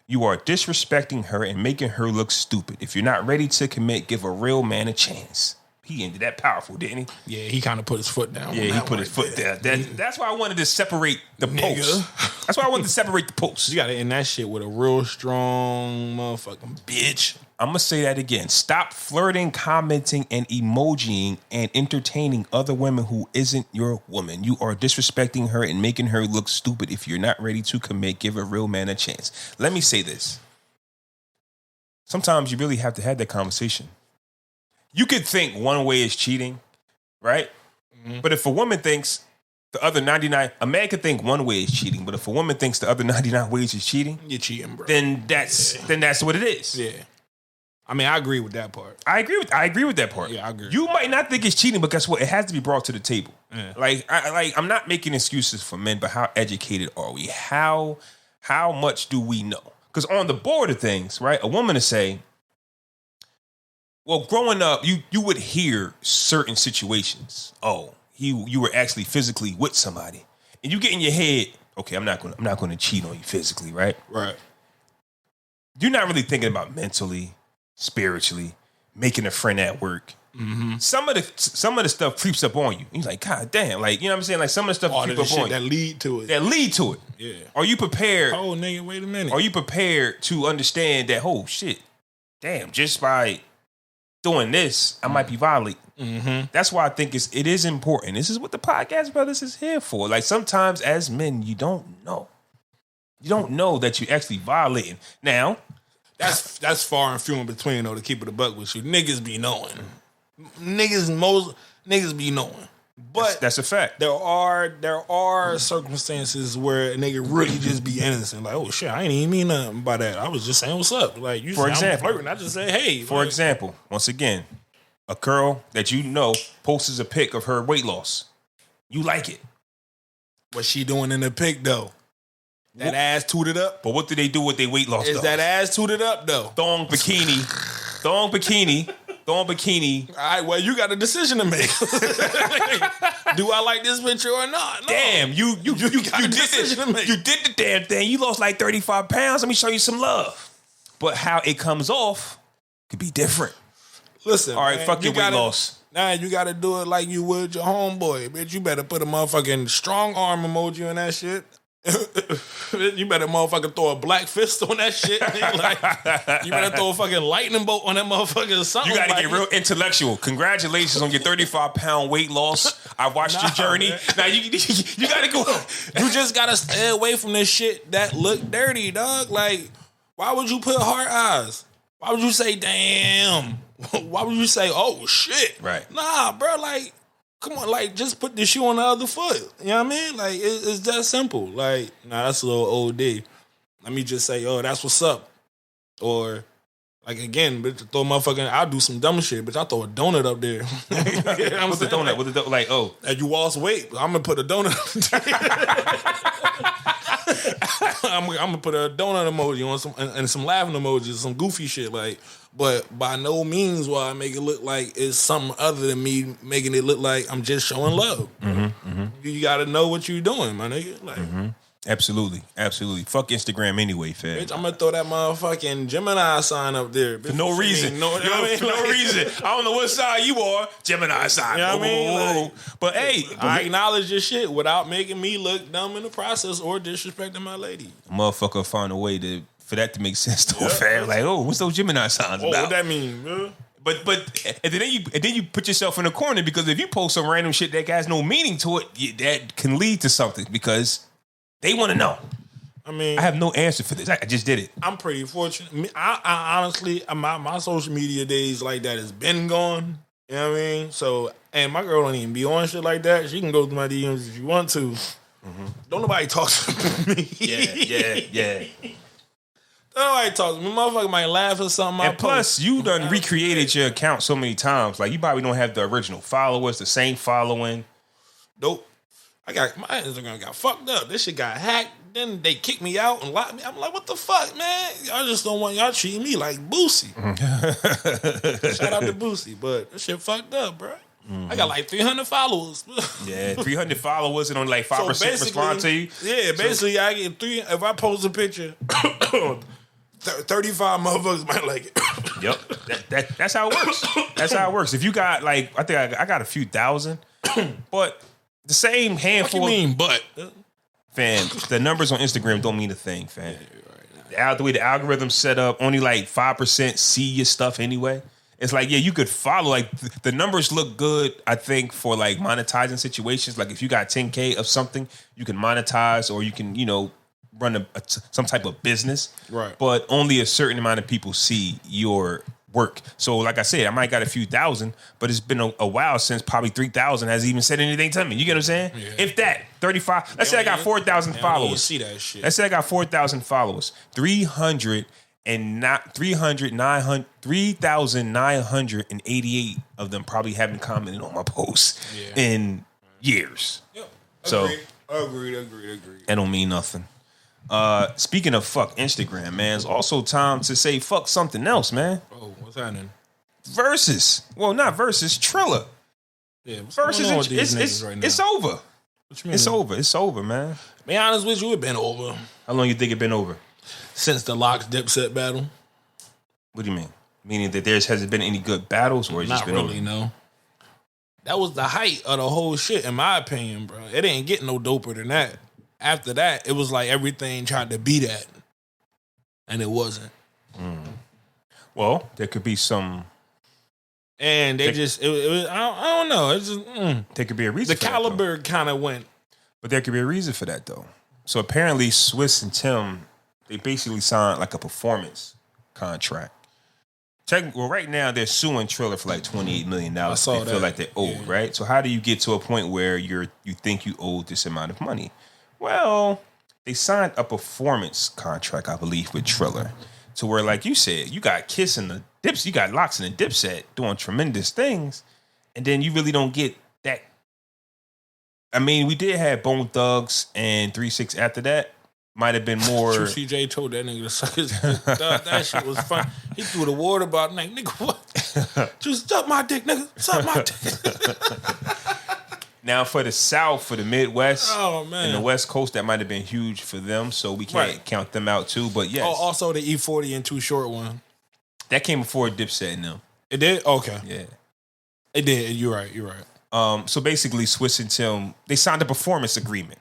Speaker 2: You are disrespecting her and making her look stupid. If you're not ready to commit, give a real man a chance. He ended that powerful, didn't he?
Speaker 3: Yeah, he kind of put his foot down.
Speaker 2: Yeah, he put his foot down. That's why I wanted to separate the posts. That's why I wanted to separate the posts.
Speaker 3: You got to end that shit with a real strong motherfucking bitch.
Speaker 2: I'm going to say that again. Stop flirting, commenting, and emojiing and entertaining other women who isn't your woman. You are disrespecting her and making her look stupid. If you're not ready to commit, give a real man a chance. Let me say this. Sometimes you really have to have that conversation. You could think one way is cheating, right? Mm-hmm. But if a woman thinks the other 99, a man could think one way is cheating, but if a woman thinks the other 99 ways is cheating,
Speaker 3: you're cheating, bro.
Speaker 2: Then that's what it is.
Speaker 3: Yeah. I mean, I agree with that part.
Speaker 2: I agree with that part.
Speaker 3: Yeah, I agree.
Speaker 2: You might not think it's cheating, but guess what? It has to be brought to the table. Yeah. I'm not making excuses for men, but how educated are we? How much do we know? Because on the board of things, right, a woman to say, well, growing up, you would hear certain situations. Oh, you were actually physically with somebody, and you get in your head, okay, I'm not going to cheat on you physically, right?
Speaker 3: Right.
Speaker 2: You're not really thinking about mentally, spiritually, making a friend at work. Mm-hmm. Some of the stuff creeps up on you. You're like, God damn, like, you know what I'm saying? Like, some of the stuff creeps up on you
Speaker 3: that lead to it. Yeah.
Speaker 2: Are you prepared?
Speaker 3: Oh, nigga, wait a minute.
Speaker 2: Are you prepared to understand that? Oh shit, damn, just by doing this, I might be violating. Mm-hmm. That's why I think it is important. This is what the Podcast Brothers is here for. Like, sometimes as men, you don't know. You don't know that you're actually violating. Now,
Speaker 3: that's far and few in between, though, to keep it a buck with you. Niggas be knowing. Niggas be knowing. But
Speaker 2: that's a fact.
Speaker 3: There are circumstances where a nigga really just be innocent. Like, oh shit, I ain't even mean nothing by that. I was just saying what's up. Like, you say I'm flirting, I just say, hey.
Speaker 2: For example, once again, a girl that you know posts a pic of her weight loss. You like it.
Speaker 3: What's she doing in the pic though? That ass tooted up.
Speaker 2: But what do they do with their weight loss?
Speaker 3: Is that ass tooted up though?
Speaker 2: Thong bikini. All
Speaker 3: right, well, you got a decision to make. Do I like this picture or not? No.
Speaker 2: Damn, you did this. You did the damn thing. You lost like 35 pounds. Let me show you some love. But how it comes off could be different.
Speaker 3: Listen,
Speaker 2: all right, man, fuck your weight loss.
Speaker 3: Nah, you got to do it like you would your homeboy. Bitch, you better put a motherfucking strong arm emoji on that shit. You better motherfucking throw a black fist on that shit. Like, you better throw a fucking lightning bolt on that motherfucker or something.
Speaker 2: You gotta get real intellectual. Congratulations on your 35-pound weight loss. I watched your journey. Man. Now you gotta go.
Speaker 3: You just gotta stay away from this shit that look dirty, dog. Like, why would you put heart eyes? Why would you say damn Why would you say, oh, shit?
Speaker 2: Right.
Speaker 3: Nah, bro, like, come on, like, just put the shoe on the other foot. You know what I mean? Like, it's that simple. Like, nah, that's a little OD. Let me just say, oh, that's what's up. Or, like, again, bitch, throw I'll do some dumb shit, bitch. I throw a donut up there.
Speaker 2: What's the donut? What's the donut? Like, oh.
Speaker 3: And you lost weight, I'm going to put a donut I'm going to put a donut emoji on some laughing emojis, some goofy shit, like, but by no means will I make it look like it's something other than me making it look like I'm just showing love. You got to know what you're doing, my nigga. Like,
Speaker 2: Absolutely. Fuck Instagram anyway, fam.
Speaker 3: bitch, I'm gonna throw that motherfucking Gemini sign up there. Bitch.
Speaker 2: For no reason.
Speaker 3: No
Speaker 2: reason. I don't know what side you are. Gemini side.
Speaker 3: You know what I mean? Like,
Speaker 2: but hey,
Speaker 3: I acknowledge your shit without making me look dumb in the process or disrespecting my lady.
Speaker 2: motherfucker find a way for that to make sense to a fam. Like, oh, what's those Gemini signs about?
Speaker 3: What that mean, bro?
Speaker 2: But and then you put yourself in a corner, because if you post some random shit that has no meaning to it, that can lead to something, because they want to know.
Speaker 3: I mean,
Speaker 2: I have no answer for this. I just did it.
Speaker 3: I'm pretty fortunate. I honestly, my social media days like that has been gone. You know what I mean? So, and my girl don't even be on shit like that. She can go through my DMs if she want to. Don't nobody talk to me.
Speaker 2: Yeah.
Speaker 3: Don't nobody talk to me. Motherfucker might laugh at something.
Speaker 2: And plus, you done recreated your account so many times. Like, you probably don't have the original followers, the same following.
Speaker 3: Nope. My Instagram got fucked up. This shit got hacked. Then they kicked me out and locked me. I'm like, what the fuck, man? Y'all just don't want y'all treating me like Boosie. Shout out to Boosie, but this shit fucked up, bro. I got like 300 followers.
Speaker 2: Yeah, 300 followers and only like 5% respond to you.
Speaker 3: Yeah, basically I get 3. If I post a picture, 35 motherfuckers might like it.
Speaker 2: Yep, that's how it works. That's how it works. If you got like, I think I got a few thousand, but the same handful.
Speaker 3: What you mean, but?
Speaker 2: Fam, the numbers on Instagram don't mean a thing, fam. The way the algorithm's set up, only like 5% see your stuff anyway. It's like, yeah, you could follow. Like, the numbers look good, I think, for like monetizing situations. Like, if you got 10K of something, you can monetize, or you can, run some type of business.
Speaker 3: Right.
Speaker 2: But only a certain amount of people see your work. So, like I said, I might got a few thousand, but it's been a while since probably 3,000 has even said anything to me. You get what I'm saying? Yeah. If that, 35. Let's say I got 4,000 followers.
Speaker 3: You see that shit.
Speaker 2: Let's say I got 4,000 followers. 3,988 of them probably haven't commented on my posts in years.
Speaker 3: Yep.
Speaker 2: So
Speaker 3: Agreed.
Speaker 2: that don't mean nothing. Speaking of fuck Instagram, man, it's also time to say fuck something else, man.
Speaker 3: Oh, what's happening?
Speaker 2: Verzuz. Well, not Verzuz, Triller.
Speaker 3: Yeah, what's
Speaker 2: Verzuz,
Speaker 3: going on with these niggas right now?
Speaker 2: it's over.
Speaker 3: What you mean?
Speaker 2: It's over, man.
Speaker 3: Be honest with you, it been over.
Speaker 2: How long you think it been over?
Speaker 3: Since the Locks Dipset battle.
Speaker 2: What do you mean? Meaning that hasn't been any good battles, or it's just been
Speaker 3: Not really,
Speaker 2: over?
Speaker 3: no. That was the height of the whole shit, in my opinion, bro. It ain't getting no doper than that. After that, it was like everything tried to be that, and it wasn't.
Speaker 2: Well, there could be some.
Speaker 3: And they just, it was, I don't know. It's just,
Speaker 2: There could be a reason.
Speaker 3: The caliber kind of went.
Speaker 2: But there could be a reason for that, though. So apparently, Swiss and Tim, they basically signed like a performance contract. Well, right now they're suing Triller for like $28 million.
Speaker 3: I saw
Speaker 2: they feel
Speaker 3: that.
Speaker 2: like they're owed, right? So how do you get to a point where you think you owe this amount of money? Well, they signed a performance contract, I believe, with Triller, to where, like you said, you got Kiss and the Dips, you got Locks and the Dipset doing tremendous things, and then you really don't get that. I mean, we did have Bone Thugs and 3-6 after that. Might have been more.
Speaker 3: CJ told that nigga to suck his dick. That shit was fun. He threw the word about like, nigga, what? Just suck my dick, nigga. Suck my dick.
Speaker 2: Now for the South, for the Midwest,
Speaker 3: man,
Speaker 2: and the West Coast, that might have been huge for them. So we can't count them out too. But yes,
Speaker 3: also the E40 and Too Short one.
Speaker 2: That came before Dipset and them.
Speaker 3: It did? Okay.
Speaker 2: Yeah,
Speaker 3: it did. You're right.
Speaker 2: So basically, Swiss and Tim, they signed a performance agreement,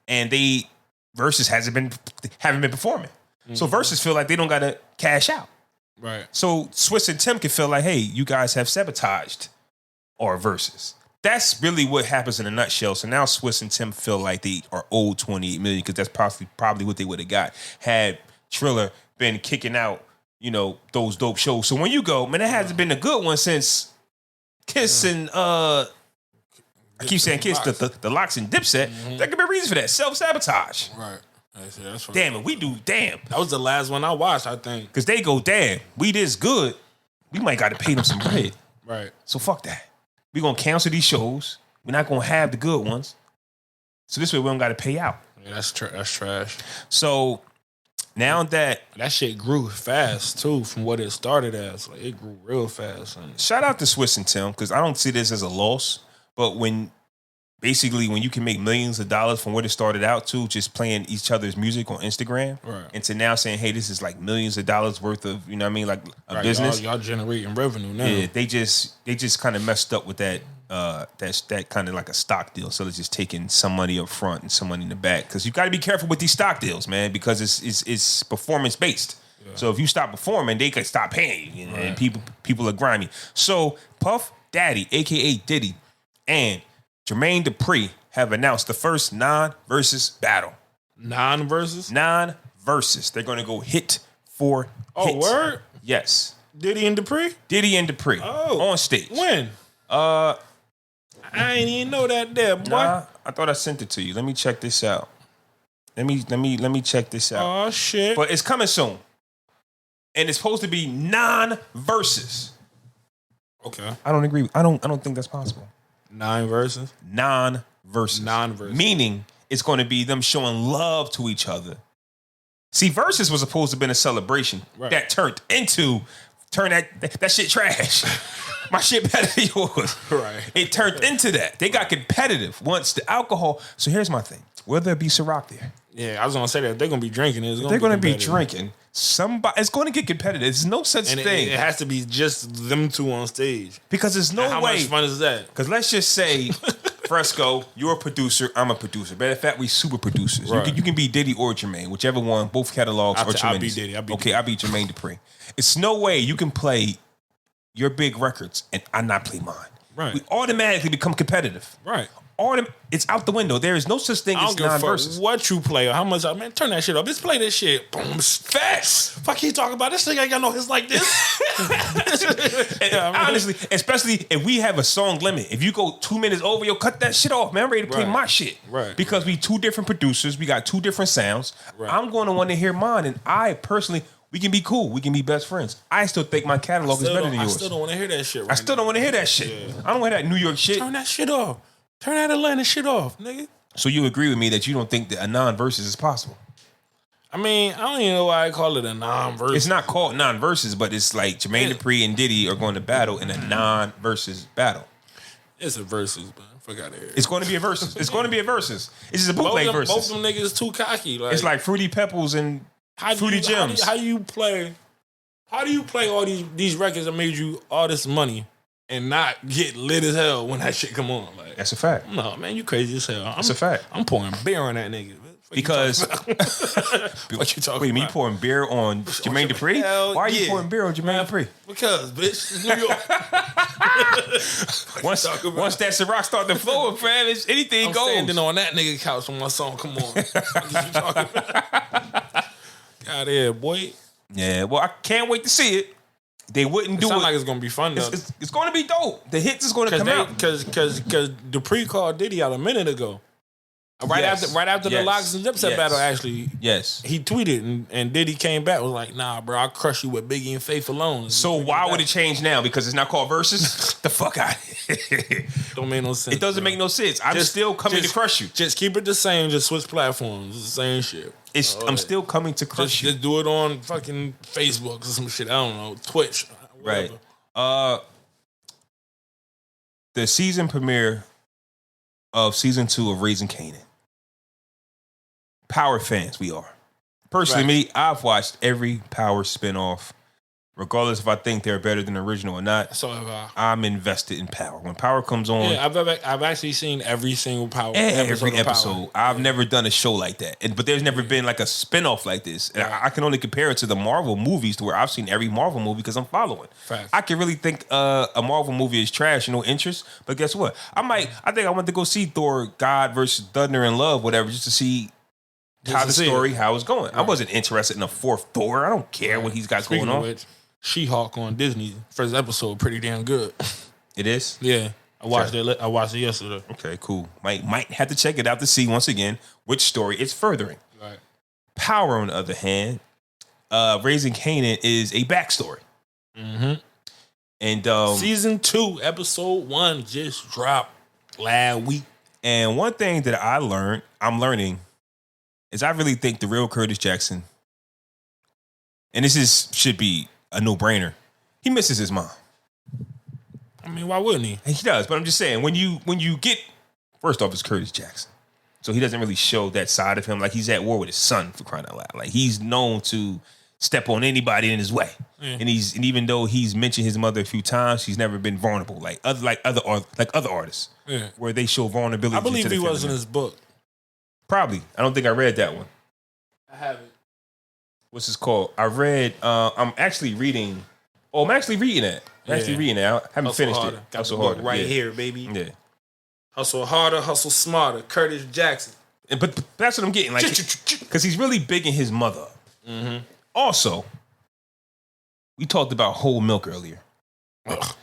Speaker 2: and Verzuz haven't been performing. So Verzuz feel like they don't gotta cash out.
Speaker 3: Right.
Speaker 2: So Swiss and Tim can feel like, hey, you guys have sabotaged our Verzuz. That's really what happens in a nutshell. So now Swiss and Tim feel like they are owed $28 million, because that's probably what they would have got had Triller been kicking out, you know, those dope shows. So when you go, man, it hasn't been a good one since Kiss and I keep saying Kiss, the Locks and Dipset. There could be a reason for that. Self-sabotage.
Speaker 3: Right. That's right.
Speaker 2: Damn it, we do damn.
Speaker 3: That was the last one I watched, I think.
Speaker 2: Because they go, damn, we this good. We might got to pay them some bread.
Speaker 3: Right.
Speaker 2: So fuck that. We gonna cancel these shows. We're not gonna have the good ones. So this way we don't got to pay out.
Speaker 3: Yeah, that's trash.
Speaker 2: So now that
Speaker 3: shit grew fast too, from what it started as, like it grew real fast. And
Speaker 2: shout out to Swiss and Tim, because I don't see this as a loss. But when you can make millions of dollars from what it started out to, just playing each other's music on Instagram,
Speaker 3: right,
Speaker 2: and to now saying, hey, this is like millions of dollars worth of, you know what I mean, like a
Speaker 3: right,
Speaker 2: business.
Speaker 3: Y'all generating revenue now.
Speaker 2: Yeah, they just kind of messed up with that. That kind of like a stock deal. So they're just taking some money up front and some money in the back, because you got to be careful with these stock deals, man, because it's performance based. Yeah. So if you stop performing, they could stop paying you, and people are grimy. So Puff Daddy, aka Diddy, and Jermaine Dupri have announced the first non-versus battle.
Speaker 3: Non-versus?
Speaker 2: Non-versus. They're going to go hit for hit.
Speaker 3: Oh, word?
Speaker 2: Yes.
Speaker 3: Diddy and Dupri?
Speaker 2: Diddy and Dupri.
Speaker 3: Oh.
Speaker 2: On stage.
Speaker 3: When? I ain't even know that there, boy.
Speaker 2: Nah, I thought I sent it to you. Let me check this out. Let me check this out.
Speaker 3: Oh, shit.
Speaker 2: But it's coming soon. And it's supposed to be non-versus.
Speaker 3: Okay.
Speaker 2: I don't agree. I don't think that's possible.
Speaker 3: Non-versus?
Speaker 2: Non-versus.
Speaker 3: Non-versus.
Speaker 2: Meaning it's going to be them showing love to each other. See, versus was supposed to have been a celebration that turned that shit trash. My shit better than yours.
Speaker 3: Right.
Speaker 2: It turned into that. They got competitive once the alcohol. So here's my thing. Will there be Ciroc there?
Speaker 3: Yeah, I was going to say that. If they're going to be drinking,
Speaker 2: they're going to be drinking. It's going to get competitive. There's no such thing.
Speaker 3: It has to be just them two on stage.
Speaker 2: Because there's no way.
Speaker 3: How much fun is that?
Speaker 2: Because let's just say, Fresco, you're a producer, I'm a producer. Matter of fact, we super producers.
Speaker 3: Right.
Speaker 2: You can be Diddy or Jermaine, whichever one, both catalogs are tremendous.
Speaker 3: I'll be Diddy.
Speaker 2: I'll be Jermaine Dupri. It's no way you can play your big records and I not play mine.
Speaker 3: Right.
Speaker 2: We automatically become competitive.
Speaker 3: Right.
Speaker 2: It's out the window. There is no such thing as non-versus.
Speaker 3: What you play or how much, man, turn that shit up. Let's play this shit. Boom, fast. Fuck you talking about? This thing ain't got no hits like this.
Speaker 2: Honestly, especially if we have a song limit. If you go 2 minutes over, you'll cut that shit off, man. I'm ready to play my shit.
Speaker 3: Right.
Speaker 2: Because we two different producers. We got two different sounds. Right. I'm going to want to hear mine. And I personally, we can be cool. We can be best friends. I still think my catalog is better than yours.
Speaker 3: I still don't want to hear that shit
Speaker 2: I still don't want to hear that shit. Yeah. I don't want to hear that New York shit.
Speaker 3: Turn that shit off. Turn that Atlanta shit off, nigga.
Speaker 2: So you agree with me that you don't think that a non-versus is possible?
Speaker 3: I mean, I don't even know why I call it a non-versus.
Speaker 2: It's not called non-versus, but it's like Jermaine Dupri and Diddy are going to battle in a non-versus battle.
Speaker 3: It's a versus, man. Fuck out of here.
Speaker 2: It's going to be a versus. It's going to be a versus. It's just a bootleg versus.
Speaker 3: Both of them niggas too cocky. Like,
Speaker 2: it's like Fruity Pebbles and Fruity Gems.
Speaker 3: How do you play all these records that made you all this money and not get lit as hell when that shit come on? Like,
Speaker 2: that's a fact.
Speaker 3: No, man, you crazy as hell.
Speaker 2: That's a fact.
Speaker 3: I'm pouring beer on that nigga.
Speaker 2: Because
Speaker 3: what you talking
Speaker 2: wait,
Speaker 3: about?
Speaker 2: Me pouring beer on Jermaine Dupri? Why are you pouring beer on Jermaine Dupri?
Speaker 3: Because, bitch, it's New York.
Speaker 2: once that Ciroc start to flow, fam, anything goes.
Speaker 3: I'm standing on that nigga couch when my song come on. What you talking about? Got here, boy.
Speaker 2: Yeah, well, I can't wait to see it. They wouldn't do it.
Speaker 3: Sound like it's gonna be fun though.
Speaker 2: It's gonna be dope. The hits is gonna come out
Speaker 3: because Dupri called Diddy out a minute ago. Right after the Locks and Dipset battle, actually.
Speaker 2: Yes.
Speaker 3: He tweeted and Diddy came back was like, nah, bro, I'll crush you with Biggie and Faith alone.
Speaker 2: So why would it change now? Because it's not called Versus? The fuck out of here.
Speaker 3: Don't make no sense.
Speaker 2: It doesn't make no sense. I'm still coming to crush you.
Speaker 3: Just keep it the same. Just switch platforms. It's the same shit.
Speaker 2: I'm still coming to crush you.
Speaker 3: Just do it on fucking Facebook or some shit. I don't know. Twitch. Whatever.
Speaker 2: Right. The season premiere of season 2 of Raising Kanan. Power fans, we are. Personally, me, I've watched every Power spinoff, regardless if I think they're better than the original or not.
Speaker 3: So have I.
Speaker 2: I'm invested in Power. When Power comes on,
Speaker 3: yeah, I've actually seen every single Power.
Speaker 2: Every episode. I've never done a show like that, but there's never been like a spinoff like this. And I can only compare it to the Marvel movies, to where I've seen every Marvel movie because I'm following.
Speaker 3: Facts.
Speaker 2: I can really think a Marvel movie is trash, no interest. But guess what? I think I went to go see Thor: God versus Thunder and Love, whatever, just to see how the story, how it's going. Right. I wasn't interested in a fourth Thor. I don't care what he's got going on.
Speaker 3: Which, She-Hulk on Disney, first episode, pretty damn good.
Speaker 2: It is?
Speaker 3: Yeah. I watched it yesterday.
Speaker 2: Okay, cool. Might have to check it out to see once again which story it's furthering.
Speaker 3: Right.
Speaker 2: Power, on the other hand, Raising Kanan is a backstory.
Speaker 3: Mm-hmm.
Speaker 2: And
Speaker 3: season 2, episode 1 just dropped last week.
Speaker 2: And one thing that I'm learning, is I really think the real Curtis Jackson, and should be a no-brainer, he misses his mom.
Speaker 3: I mean, why wouldn't he?
Speaker 2: He does, but I'm just saying, when you get, first off, it's Curtis Jackson. So he doesn't really show that side of him. Like, he's at war with his son, for crying out loud. Like, he's known to step on anybody in his way. Yeah. And even though he's mentioned his mother a few times, he's never been vulnerable like other artists. Yeah. Where they show vulnerability.
Speaker 3: I believe he was in his book.
Speaker 2: Probably. I don't think I read that one.
Speaker 3: I haven't.
Speaker 2: What's this called? I read, I'm actually reading it. I'm actually reading it. I haven't finished it.
Speaker 3: Got the book right here, baby.
Speaker 2: Yeah.
Speaker 3: Hustle harder, hustle smarter. Curtis Jackson.
Speaker 2: But that's what I'm getting. Like, because he's really big in his mother.
Speaker 3: Mm-hmm.
Speaker 2: Also, we talked about whole milk earlier.
Speaker 3: Ugh.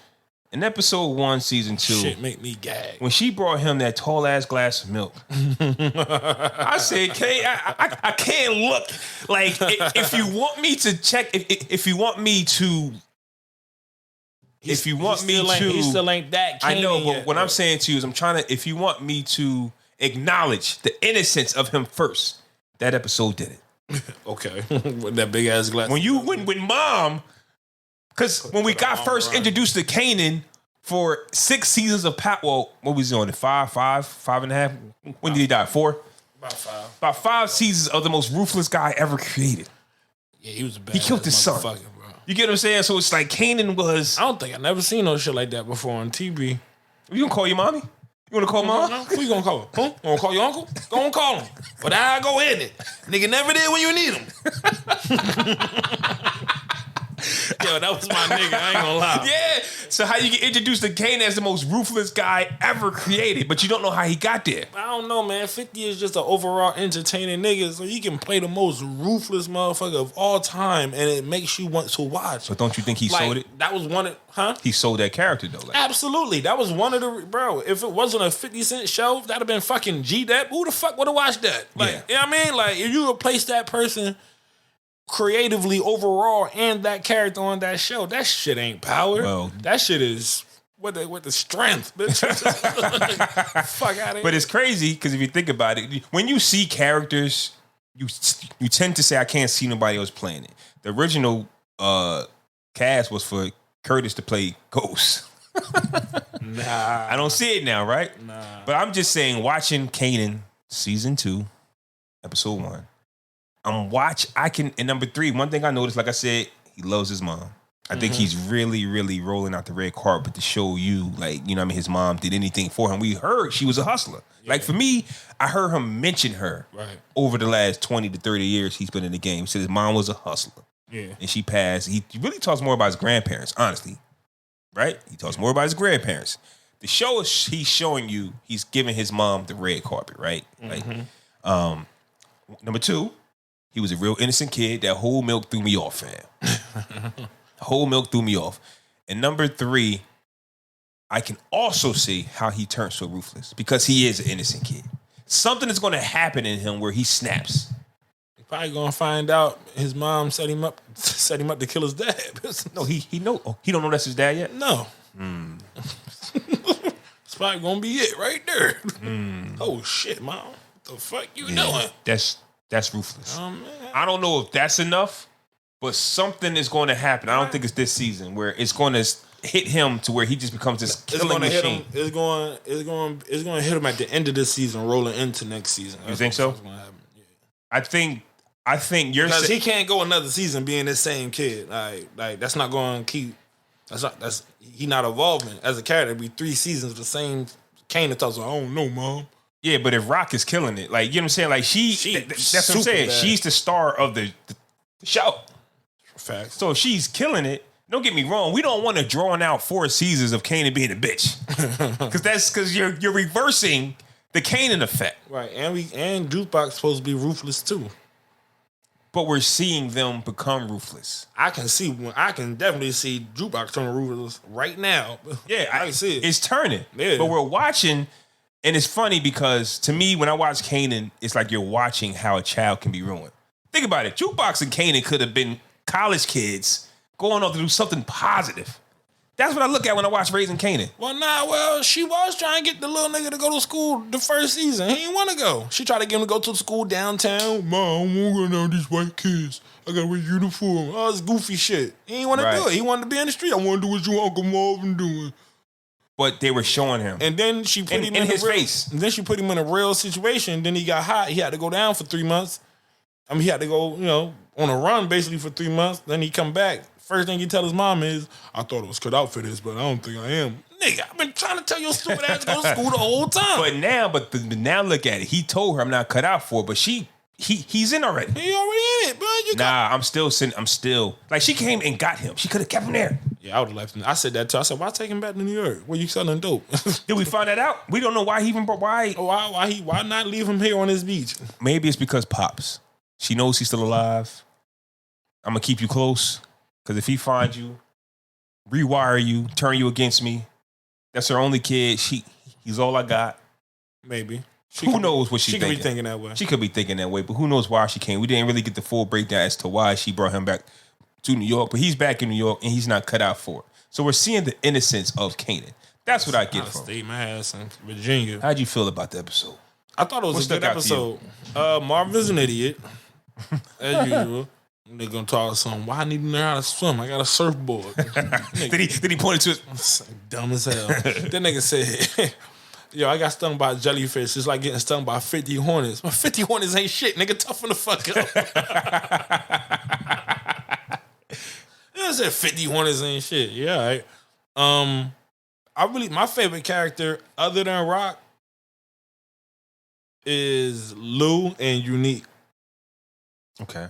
Speaker 2: In episode 1, season 2,
Speaker 3: shit make me gag.
Speaker 2: When she brought him that tall ass glass of milk, I said, "Kay, I can't look like if you want me to check, if you want me to." He
Speaker 3: still ain't that.
Speaker 2: I know, but
Speaker 3: yet,
Speaker 2: what I'm saying to you is, if you want me to acknowledge the innocence of him first, that episode did it.
Speaker 3: Okay, with that big ass glass.
Speaker 2: When mom, because when we got first introduced to Kanan for 6 seasons of what was he on? 5.5? When did he die? 4?
Speaker 3: About 5.
Speaker 2: About 5 seasons of the most ruthless guy ever created.
Speaker 3: Yeah, he was a bad.
Speaker 2: He killed his son. Bro. You get what I'm saying? So it's like Kanan was.
Speaker 3: I don't think I never seen no shit like that before on TV.
Speaker 2: You gonna call your mommy? You wanna call mom?
Speaker 3: Who you gonna call? Huh? You wanna call your uncle? Go on, call him. But I go in it. Nigga never did when you need him. Yo, that was my nigga. I ain't gonna lie.
Speaker 2: Yeah. So how you get introduced to Kanan as the most ruthless guy ever created, but you don't know how he got there?
Speaker 3: I don't know, man. 50 is just an overall entertaining nigga, so he can play the most ruthless motherfucker of all time, and it makes you want to watch.
Speaker 2: But don't you think he sold it?
Speaker 3: That was one of, huh?
Speaker 2: He sold that character though. Like.
Speaker 3: Absolutely. That was one of the, bro. If it wasn't a 50 Cent show, that'd have been fucking G-Dep. Who the fuck would have watched that? Like, you know what I mean? Like, if you replace that person creatively overall and that character on that show, that shit ain't power. Well, that shit is with the strength, bitch. Fuck out of here.
Speaker 2: But it's crazy because if you think about it, when you see characters, you tend to say, I can't see nobody else playing it. The original cast was for Curtis to play Ghost.
Speaker 3: Nah.
Speaker 2: I don't see it now, right?
Speaker 3: Nah.
Speaker 2: But I'm just saying, watching Kanan season 2, episode 1. And number 3, one thing I noticed, like I said, he loves his mom. I think he's really, really rolling out the red carpet to show you, like, you know what I mean, his mom did anything for him. We heard she was a hustler. Yeah. Like, for me, I heard him mention her over the last 20 to 30 years he's been in the game. He said his mom was a hustler.
Speaker 3: Yeah.
Speaker 2: And she passed. He really talks more about his grandparents, honestly. Right? He talks more about his grandparents. The show is he's showing you he's giving his mom the red carpet, right? Like, number 2, he was a real innocent kid. That whole milk threw me off, fam. Whole milk threw me off. And number 3, I can also see how he turned so ruthless because he is an innocent kid. Something is going to happen in him where he snaps.
Speaker 3: He's probably going to find out his mom set him up to kill his dad.
Speaker 2: No, he don't know that's his dad yet?
Speaker 3: No. It's probably going to be it right there. Oh, shit, mom. What the fuck you doing?
Speaker 2: That's ruthless. I don't know if that's enough, but something is going to happen. I don't think it's this season where it's going to hit him to where he just becomes this killing machine.
Speaker 3: It's going to hit him at the end of this season, rolling into next season.
Speaker 2: You think so?
Speaker 3: Yeah.
Speaker 2: I think you're
Speaker 3: because he can't go another season being this same kid. Like that's not going to keep. He not evolving as a character. It'd be 3 seasons of the same Kanan talks. I don't know, mom.
Speaker 2: Yeah, but if Rock is killing it, like, you know what I'm saying? Like, that's what I'm saying. Bad. She's the star of the show.
Speaker 3: Facts.
Speaker 2: So if she's killing it, don't get me wrong, we don't want to draw out 4 seasons of Kanan being a bitch. Because you're reversing The Kanan effect.
Speaker 3: Right, and Jukebox supposed to be ruthless too.
Speaker 2: But we're seeing them become ruthless.
Speaker 3: I can definitely see Jukebox turning ruthless right now.
Speaker 2: Yeah,
Speaker 3: I can see it.
Speaker 2: It's turning.
Speaker 3: Yeah.
Speaker 2: But we're watching, and it's funny because to me, when I watch Kanan, it's like you're watching how a child can be ruined. Think about it. Jukebox and Kanan could have been college kids going on to do something positive. That's what I look at when I watch Raising Kanan.
Speaker 3: Well, she was trying to get the little nigga to go to school the first season. He didn't want to go. She tried to get him to go to school downtown. Mom, I don't want to go down these white kids. I got to wear uniform. All this goofy shit. He didn't want to do it. He wanted to be in the street. I want to do what your Uncle Marvin doing.
Speaker 2: But they were showing him.
Speaker 3: And then she put him in
Speaker 2: his face.
Speaker 3: And then she put him in a real situation. Then he got hot. He had to go down for 3 months. I mean, he had to go, on a run basically for 3 months. Then he come back. First thing he tell his mom is, I thought I was cut out for this, but I don't think I am. Nigga, I've been trying to tell your stupid ass to go to school the whole time.
Speaker 2: But now look at it. He told her I'm not cut out for it, but he's in already.
Speaker 3: He already in it, bro.
Speaker 2: I'm still like she came and got him. She could have kept him there.
Speaker 3: Yeah, I would have left him. I said that too. I said, why take him back to New York? Where you selling dope?
Speaker 2: Did we find that out? We don't know why he even why
Speaker 3: not leave him here on this beach?
Speaker 2: Maybe it's because Pops. She knows he's still alive. I'm gonna keep you close. Because if he finds you, rewire you, turn you against me, that's her only kid. He's all I got.
Speaker 3: Maybe.
Speaker 2: Who knows what she's thinking?
Speaker 3: She could be thinking that way.
Speaker 2: She could be thinking that way, but who knows why she came. We didn't really get the full breakdown as to why she brought him back to New York, but he's back in New York and he's not cut out for it. So we're seeing the innocence of Kanan. That's what I get from it.
Speaker 3: Stay my ass in Virginia.
Speaker 2: How'd you feel about the episode?
Speaker 3: I thought it was a good episode. Marvin's an idiot, as usual. They're gonna talk some. Why I need to learn how to swim? I got a surfboard.
Speaker 2: Did he point it to his
Speaker 3: dumb as hell? That nigga said, "Yo, I got stung by a jellyfish. It's like getting stung by 50 hornets. Well, 50 hornets ain't shit, nigga. Toughen the fuck up." I said 50 hornets ain't shit. Yeah, right. My favorite character other than Rock is Lou and Unique.
Speaker 2: Okay.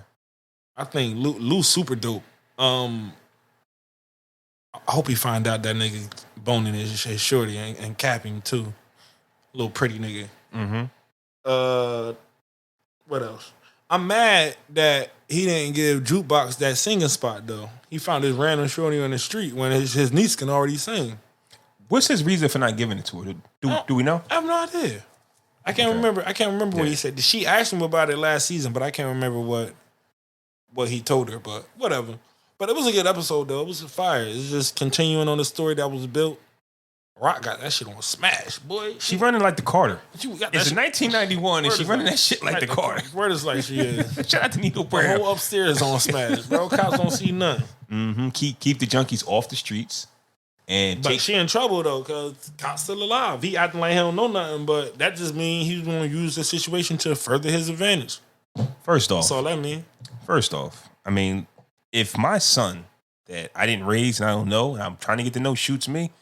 Speaker 3: I think Lou's super dope. I hope he find out that nigga boning his shorty and capping too. Little pretty nigga.
Speaker 2: Mm-hmm.
Speaker 3: What else? I'm mad that he didn't give Jukebox that singing spot though. He found his random shorty on the street when his niece can already sing.
Speaker 2: What's his reason for not giving it to her? Do we know?
Speaker 3: I have no idea. I can't remember. I can't remember what he said. She asked him about it last season, but I can't remember what he told her, but whatever. But it was a good episode, though. It was a fire. It's just continuing on the story that was built. Rock got that shit on smash, boy.
Speaker 2: She running like the Carter.
Speaker 3: It's
Speaker 2: 1991, and she running that shit like the Carter.
Speaker 3: Word is like she is.
Speaker 2: Shout out to Nino
Speaker 3: The
Speaker 2: Prayer.
Speaker 3: whole upstairs on smash, bro. Cops don't see nothing.
Speaker 2: Mm-hmm. Keep the junkies off the streets.
Speaker 3: But she in trouble, though, because cops still alive. He acting like he don't know nothing, but that just means he's going to use the situation to further his advantage.
Speaker 2: First off.
Speaker 3: That's all that mean.
Speaker 2: First off, I mean, if my son that I didn't raise and I don't know, and I'm trying to get to know shoots me,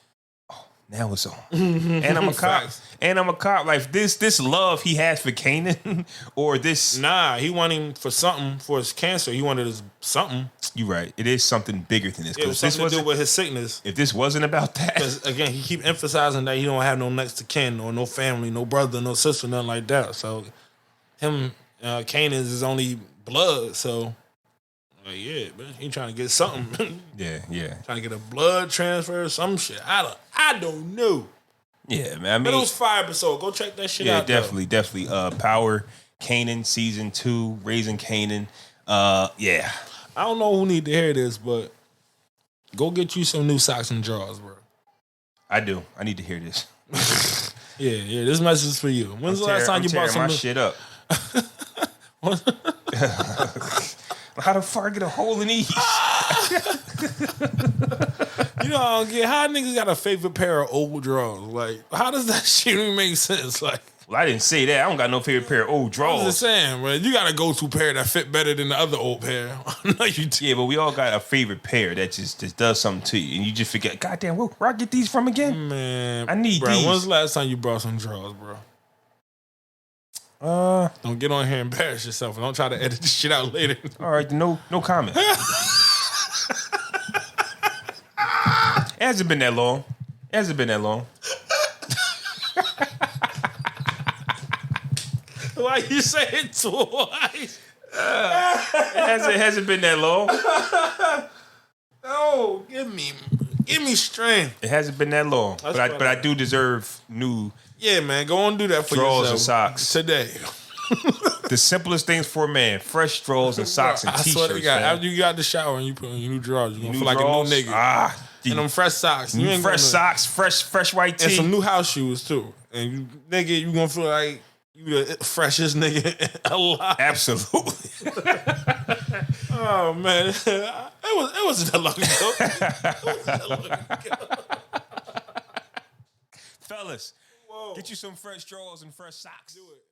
Speaker 2: now it's on. And I'm a cop. And I'm a cop. Like this love he has for Kanan or this.
Speaker 3: Nah, he wanted him for something for his cancer. He wanted his something.
Speaker 2: You're right. It is something bigger than this.
Speaker 3: It was something to do with his sickness.
Speaker 2: If this wasn't about that.
Speaker 3: Because again, he keep emphasizing that he don't have no next to kin or no family, no brother, no sister, nothing like that. So him, Kanan is his only blood. So yeah, man, he trying to get something.
Speaker 2: yeah.
Speaker 3: Trying to get a blood transfer or some shit. I don't know.
Speaker 2: Yeah, man. I mean,
Speaker 3: but it was 5 episode. Go check that shit out.
Speaker 2: Yeah, definitely. Power, Kanan, season 2, Raising Kanan. Yeah.
Speaker 3: I don't know who need to hear this, but go get you some new socks and drawers, bro.
Speaker 2: I do. I need to hear this.
Speaker 3: Yeah. This message is for you. When's the last time you bought some
Speaker 2: my shit up? How the fuck I get a hole in these?
Speaker 3: You know, I don't get how niggas got a favorite pair of old drawers. Like, how does that shit even make sense? Like,
Speaker 2: well, I didn't say that. I don't got no favorite pair of old drawers.
Speaker 3: I was just saying, bro. You got a go-to pair that fit better than the other old pair. No, you do.
Speaker 2: Yeah, but we all got a favorite pair that just does something to you, and you just forget. Goddamn, where I get these from again?
Speaker 3: Man,
Speaker 2: I need these.
Speaker 3: When's the last time you brought some drawers, bro? Don't get on here and embarrass yourself. Don't try to edit this shit out later.
Speaker 2: All right, no comment. It hasn't been that long.
Speaker 3: Why you say it twice?
Speaker 2: It hasn't been that long.
Speaker 3: Oh, give me strength.
Speaker 2: It hasn't been that long. But I do deserve new
Speaker 3: Yeah, man. Go on and do that for
Speaker 2: drawers
Speaker 3: yourself
Speaker 2: and socks.
Speaker 3: today.
Speaker 2: The simplest things for a man: fresh drawers and socks and
Speaker 3: I swear to
Speaker 2: t-shirts.
Speaker 3: God,
Speaker 2: man.
Speaker 3: after you got the shower and you put on your new drawers, you're gonna
Speaker 2: New
Speaker 3: feel like
Speaker 2: drawers,
Speaker 3: a new nigga. And them fresh socks. You ain't
Speaker 2: fresh
Speaker 3: gonna-
Speaker 2: socks, fresh white tee.
Speaker 3: And some new house shoes too. And you nigga, you gonna feel like you the freshest nigga alive.
Speaker 2: Absolutely.
Speaker 3: Oh man. It wasn't that long ago. It wasn't that long ago.
Speaker 2: Fellas, get you some fresh drawers and fresh socks.
Speaker 3: Do it.